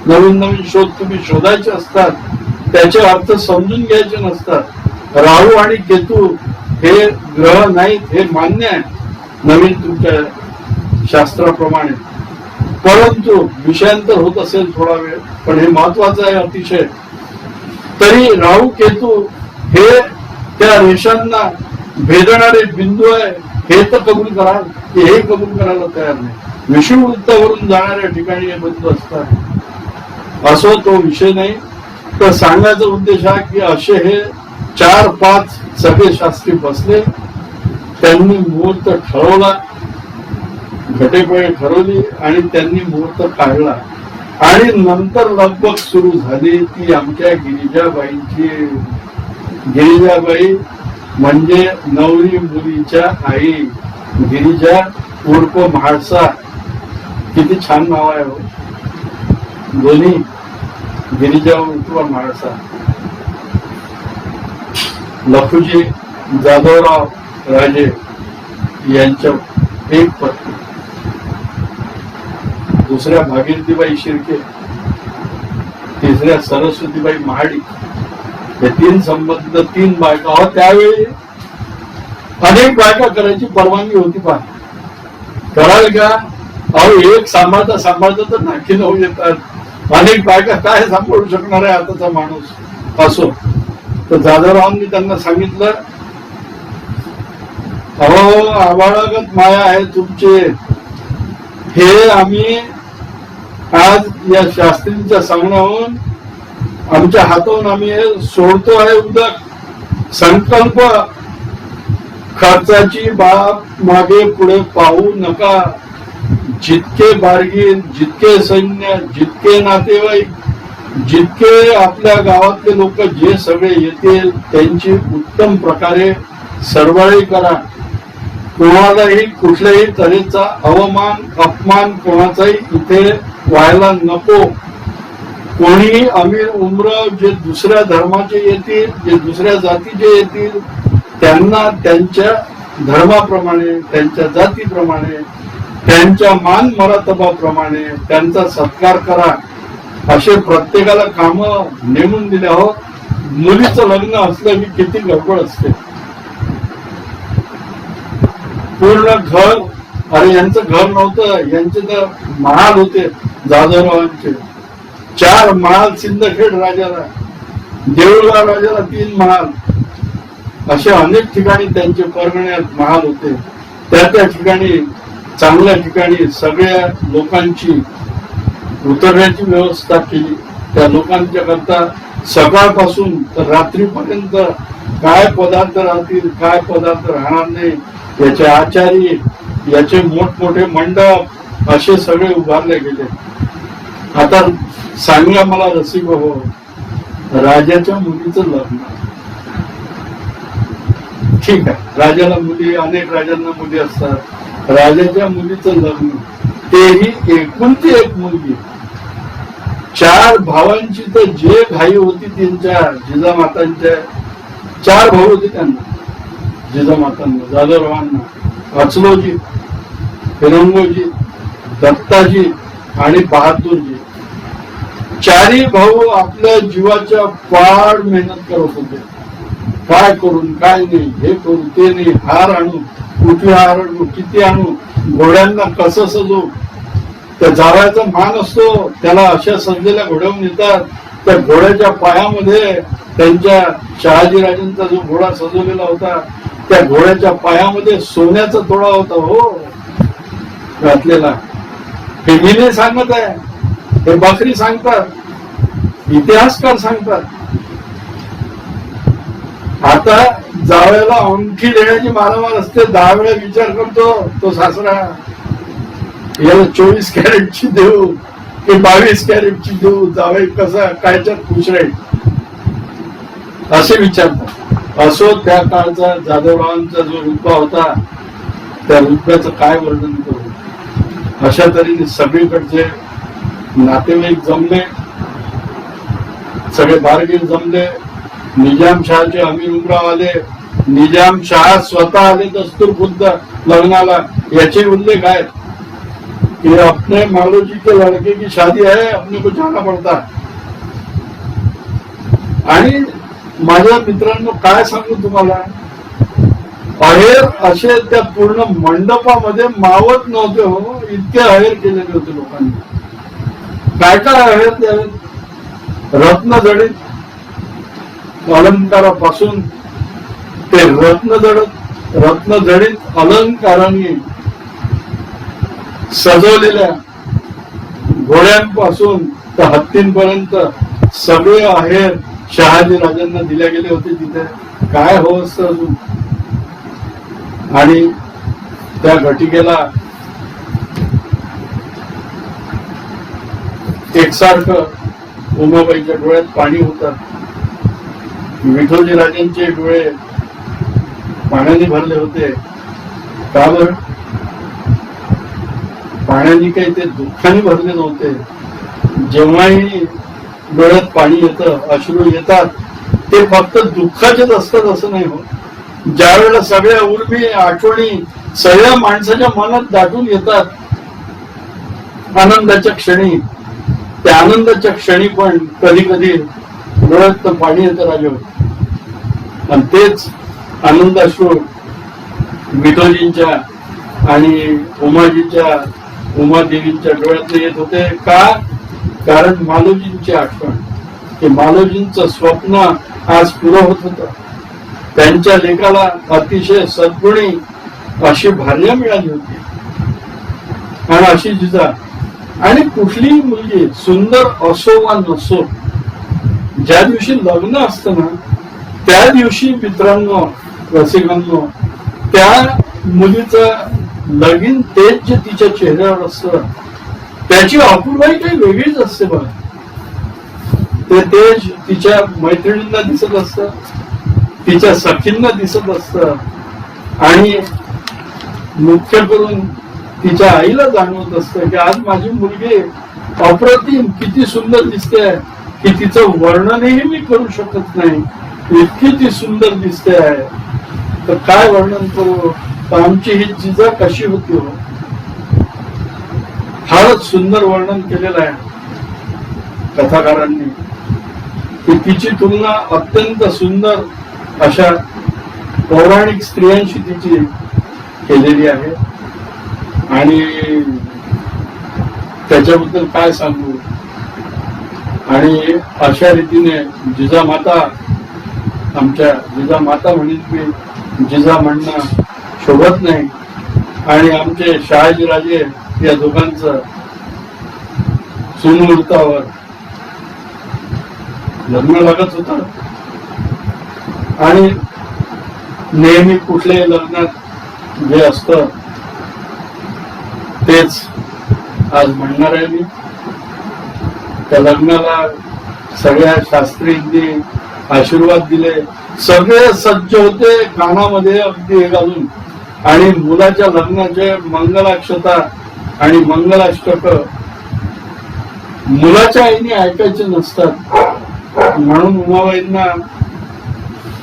नवीन नवीन शोध तुम्ही शोधायचे असतात. त्याचे अर्थ समजून घ्यायचे नसतात. राहू आणि केतू हे ग्रह नाहीत हे मान्य आहे नवीन तुमच्या शास्त्राप्रमाणे, परंतु विषयांतर होत असेल थोडा वेळ, पण हे महत्वाचं आहे अतिशय. तरी राहू केतू हे त्या रेषांना भेदणारे बिंदू आहे हे तर कबूल कराल, हे कबूल करायला तयार नाही. विषुववृत्तावरून जाणाऱ्या ठिकाणी हे बिंदू असतात. असो तो विषय नाही. तर सांगायचा उद्देश हा की असे हे 4-5 सगळे शास्त्री बसले. त्यांनी मुहूर्त ठरवला, घटेपळे ठरवली आणि त्यांनी मुहूर्त काढला. आणि नंतर लगबग सुरू झाली ती आमच्या गिरिजाबाईंची. गिरिजाबाई म्हणजे नवरी मुलीच्या आई गिरिजा उर्फ म्हाळसा. किती छान नाव आहे हो दोन्ही, गिरिजा उर्फ म्हाळसा. लखुजी जाधवराव राजे यांच्या एक पत्नी, दुसऱ्या भागीरथीबाई शिर्के, तिसऱ्या सरस्वतीबाई महाडिक. हे 3 संबंध, 3 बायका. त्यावेळी अनेक बायका करायची परवानगी होती. पहा कराल का? अहो एक सांभाळता सांभाळता तर नाकी नऊ येतात. अनेक बायका काय सांभाळू शकणार आहे आताचा माणूस. असो, तर जाधवरावांनी त्यांना सांगितलं, अहो आबाळागत माया आहे तुमचे. हे आम्ही आज या शास्त्रींच्या सांगण्याहून आमच्या हातून आम्ही सोडतो आहे उदक. संकल्प खर्चाची बाब मागे पुढे पाहू नका. जितके बारगीर, जितके सैन्य, जितके नातेवाईक, जितके आपल्या गावातले लोक जे सगळे येतील त्यांची उत्तम प्रकारे सरवाळी करा. कोणालाही कुठल्याही तऱ्हेचा अवमान अपमान कोणाचाही इथे व्हायला नको. कोणी अमीर उम्र जे दुसऱ्या धर्माचे येतील, जे दुसऱ्या जातीचे येतील, त्यांना त्यांच्या धर्माप्रमाणे, त्यांच्या जातीप्रमाणे, त्यांच्या मान मरातबाप्रमाणे त्यांचा सत्कार करा. असे प्रत्येकाला काम नेमून दिले. आहोत. मुलीचं लग्न असलं की किती गडबड असते. पूर्ण घर, अरे यांचं घर नव्हतं, यांचे तर महाल होते जाधवरावांचे. 4 महाल सिंदखेड राजाला, देऊळगाव राजाला 3 महाल, असे अनेक ठिकाणी त्यांचे परगण्यात महाल होते. त्या ठिकाणी चांगल्या ठिकाणी सगळ्या लोकांची उतरण्याची व्यवस्था केली. त्या लोकांच्या करता सकाळपासून तर रात्रीपर्यंत काय पदार्थ राहतील, काय पदार्थ राहणार नाही, याचे आचारी, याचे मोठमोठे मंडप असे सगळे उभारले गेले. आता सांगा मला रसिक हो, राजाच्या मुलीचं लग्न, ठीक आहे, राजाला मुली, अनेक राजांना मुली असतात. राजाच्या मुलीचं लग्न, तेही एकुलती एक मुलगी. 4 भावांची तर जे घाई होती त्यांच्या जिजामातांच्या, 4 भाऊ होते त्यांना, जिजामातांना, जाधवरावांना, अचलोजी, फिरंगोजी, दत्ताजी आणि बहादूरजी. 4ही भाऊ आपल्या जीवाच्या पाड मेहनत करत होते. काय करून काय नाही, हे करू ते नाही, हार आणू, कुठे हार आणू, किती आणू, घोड्यांना कसं सजू. त्या जावयाचा मान असतो, त्याला अशा सजलेल्या घोड्यावरून येतात. त्या घोड्याच्या पायामध्ये त्यांच्या शहाजीराजांचा जो घोडा सजवलेला होता, त्या घोड्याच्या पायामध्ये सोन्याचा तोडा होता हो घातलेला. हे मी नाही सांगत आहे, हे बकरी सांगतात, इतिहासकार सांगतात. आता जावयाला अंगठी देण्याची मारामार असते. 10 वेळा विचार करतो तो सासरा, याला 24 कॅरेटची देऊ की 22 कॅरेटची देऊ, जावई कसा कायच्यात खुश राहील असे विचारतात. असो, त्या काळचा जाधवरावांचा जो रुतबा होता, त्या रुतब्याचं काय वर्णन करू. अशा तऱ्हेने सगळीकडचे नातेवाईक जमले, सगळे बारगीर जमले. निजामशहाचे अमीर उमराव आले, निजामशहा स्वतः आले दस्तूर खुद्द लग्नाला, याचे उल्लेख आहेत कि अपने मालोजी के लड़के की शादी है, अपने को जाना पड़ता. आणि माझ्या मित्रांनो काय सांगू तुम्हाला, अहेर असे त्या पूर्ण मंडपामध्ये मावत नव्हते हो, इतके अहेर केलेले होते लोकांनी. काय काय अहेर द्यावे, रत्नजडित अलंकारापासून ते रत्नजडित अलंकारांनी सजवलेल्या घोड्यांपासून तर हत्तींपर्यंत सगळे अहेर शहाजी राजांना दिल्या गेले होते तिथे. काय हो असतं अजून. आणि त्या घटिकेला एकसारखं उमाबाईच्या डोळ्यात पाणी होतं. विठोजी राजांचे डोळे पाण्याने भरले होते. का बरं? पाण्याने काही ते दुःखाने भरले नव्हते. जेव्हाही डोळ्यात पाणी येतं, अश्रू येतात, ते फक्त दुःखाचेच असतात असं नाही हो. ज्या वेळेला सगळ्या उर्मी आठवणी सगळ्या माणसाच्या मनात दाटून येतात आनंदाच्या क्षणी, त्या आनंदाच्या क्षणी पण कधी कधी डोळ्यात पाणी येतं राजा. आणि तेच आनंदाश्रू विठोजींच्या आणि उमादेवींच्या डोळ्यात येत होते. का? कारण मालोजींची आठवण, की मालोजींचं स्वप्न आज पुरं होत होतं. त्यांच्या लेखाला अतिशय सद्गुणी अशी भार्या मिळाली होती आणि अशी जिजा. आणि कुठलीही मुलगी सुंदर असो वा नसो, ज्या दिवशी लग्न असतं ना, त्या दिवशी मित्रांनो, रसिकांनो, त्या मुलीचं लगीन तेज जे तिच्या चेहऱ्यावर असतं, त्याची अपूर्वाई काही वेगळीच असते बघा. ते तेज तिच्या मैत्रिणींना दिसत असतं, तिच्या सखींना दिसत असतं, आणि मुख्य करून तिच्या आईला जाणवत असतं की आज माझी मुलगी अप्रतिम किती सुंदर दिसते, की तिचं वर्णनही मी करू शकत नाही, इतकी ती सुंदर दिसते आहे. तर काय वर्णन करू, तर आमची ही जिजा कशी होती हो. फारच सुंदर वर्णन केलेलं आहे कथाकारांनी, की तिची तुलना अत्यंत सुंदर अशा पौराणिक स्त्रियांशी तिची केलेली आहे. आणि त्याच्याबद्दल काय सांगू. आणि अशा रीतीने जिजामाता, आमच्या जिजामाता म्हणून मी जिजा म्हणणं शोभत नाही. आणि आमचे शहाजीराजे या दोघांचं सुमुहूर्तावर लग्न लागत होतं. आणि नेहमी कुठल्याही लग्नात जे असतं तेच आज म्हणणार आहे मी. त्या लग्नाला सगळ्या शास्त्रींनी आशीर्वाद दिले, सगळे सज्ज होते कानामध्ये अगदी हे घालून. आणि मुलाच्या लग्नाचे मंगलाक्षता आणि मंगलाष्टक मुलाच्या आईने ऐकायचे नसतात. म्हणून उमाबाईंना,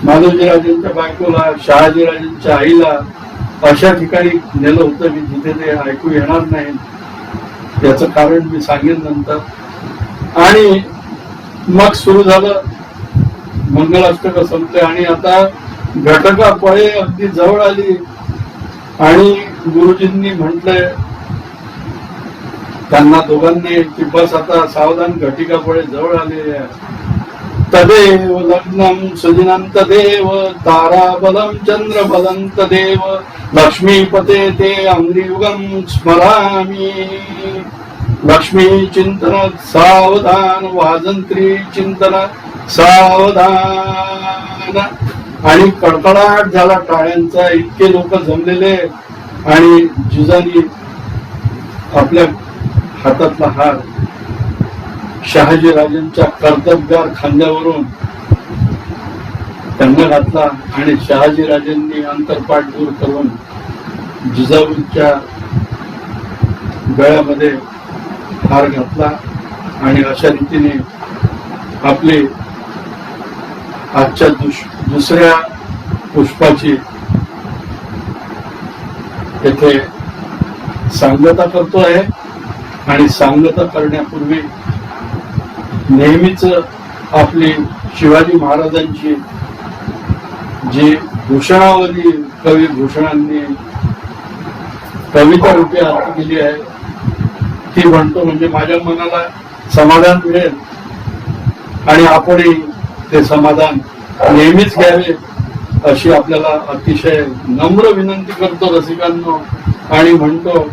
माधवजीराजांच्या बायकोला, शहाजीराजांच्या आईला अशा ठिकाणी नेलं होतं की जिथे ते ऐकू येणार नाही. याचं कारण मी सांगेन नंतर. आणि मग सुरू झालं, मंगलाष्टक संपले आणि आता घटका फळे अगदी जवळ आली. आणि गुरुजींनी म्हटलंय त्यांना दोघांनी की बस आता सावधान, घटिका फळे जवळ आले. तदेव लग्नम सुदिनं तदेव ताराबलं चंद्रबलं तदेव लक्ष्मीपते ते अंग्रियुगं स्मरामि. लक्ष्मी चिंतन सावधान, वाजंत्री चिंतन सावधान. आणि कडकडाट झाला टाळ्यांचा, इतके लोक जमलेले. आणि जिजानी आपल्या हातातला हार शहाजीराजांच्या कर्तबगार खांद्यावरून त्यांना घातला. आणि शहाजीराजांनी अंतरपाठ दूर करून जिजाऊंच्या गळ्यामध्ये हार घातला. आणि अशा रीतीने आपले आजच्या दुसऱ्या पुष्पाची येथे सांगता करतो आहे आणि सांगता करण्यापूर्वी नेहमीच आपली शिवाजी महाराजांची जी भूषणावली कवी भूषणांनी कविता रूपी अर्थ केली आहे ती म्हणतो, म्हणजे माझ्या मनाला समाधान मिळेल आणि आपणही ते समाधान नेहमीच घ्यावे अशी आपल्याला अतिशय नम्र विनंती करतो रसिकांनो. आणि म्हणतो,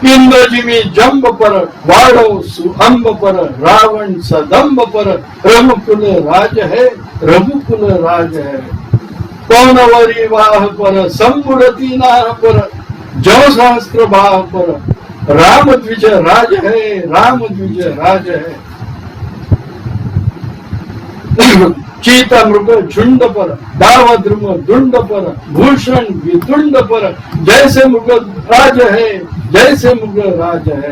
इंद्रजिमी जंब पर वाढव सुअंब पर रावण सदंब पर रघुकुल राज है रघुकुल राज है पौनवरी वाह पर संबुरती नाह पर जव सहस्त्र बाह पर राम द्विज राज है राम द्विज राज है चीता मृग झुंड पर दाव द्रुम दुंड पर भूषण विदुंड पर जैसे मृग राज है जैसे मृग राज है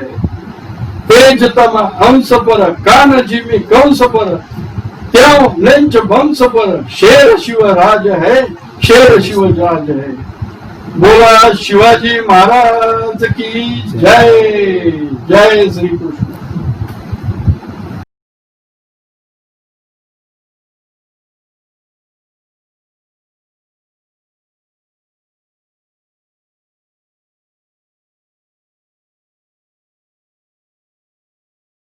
तेज तम हंस पर कान जीवी कंस पर त्यों लेंच वंश पर शेर शिव राज है शेर शिव राज है. बोला शिवाजी महाराज की जय. जय श्री कृष्ण.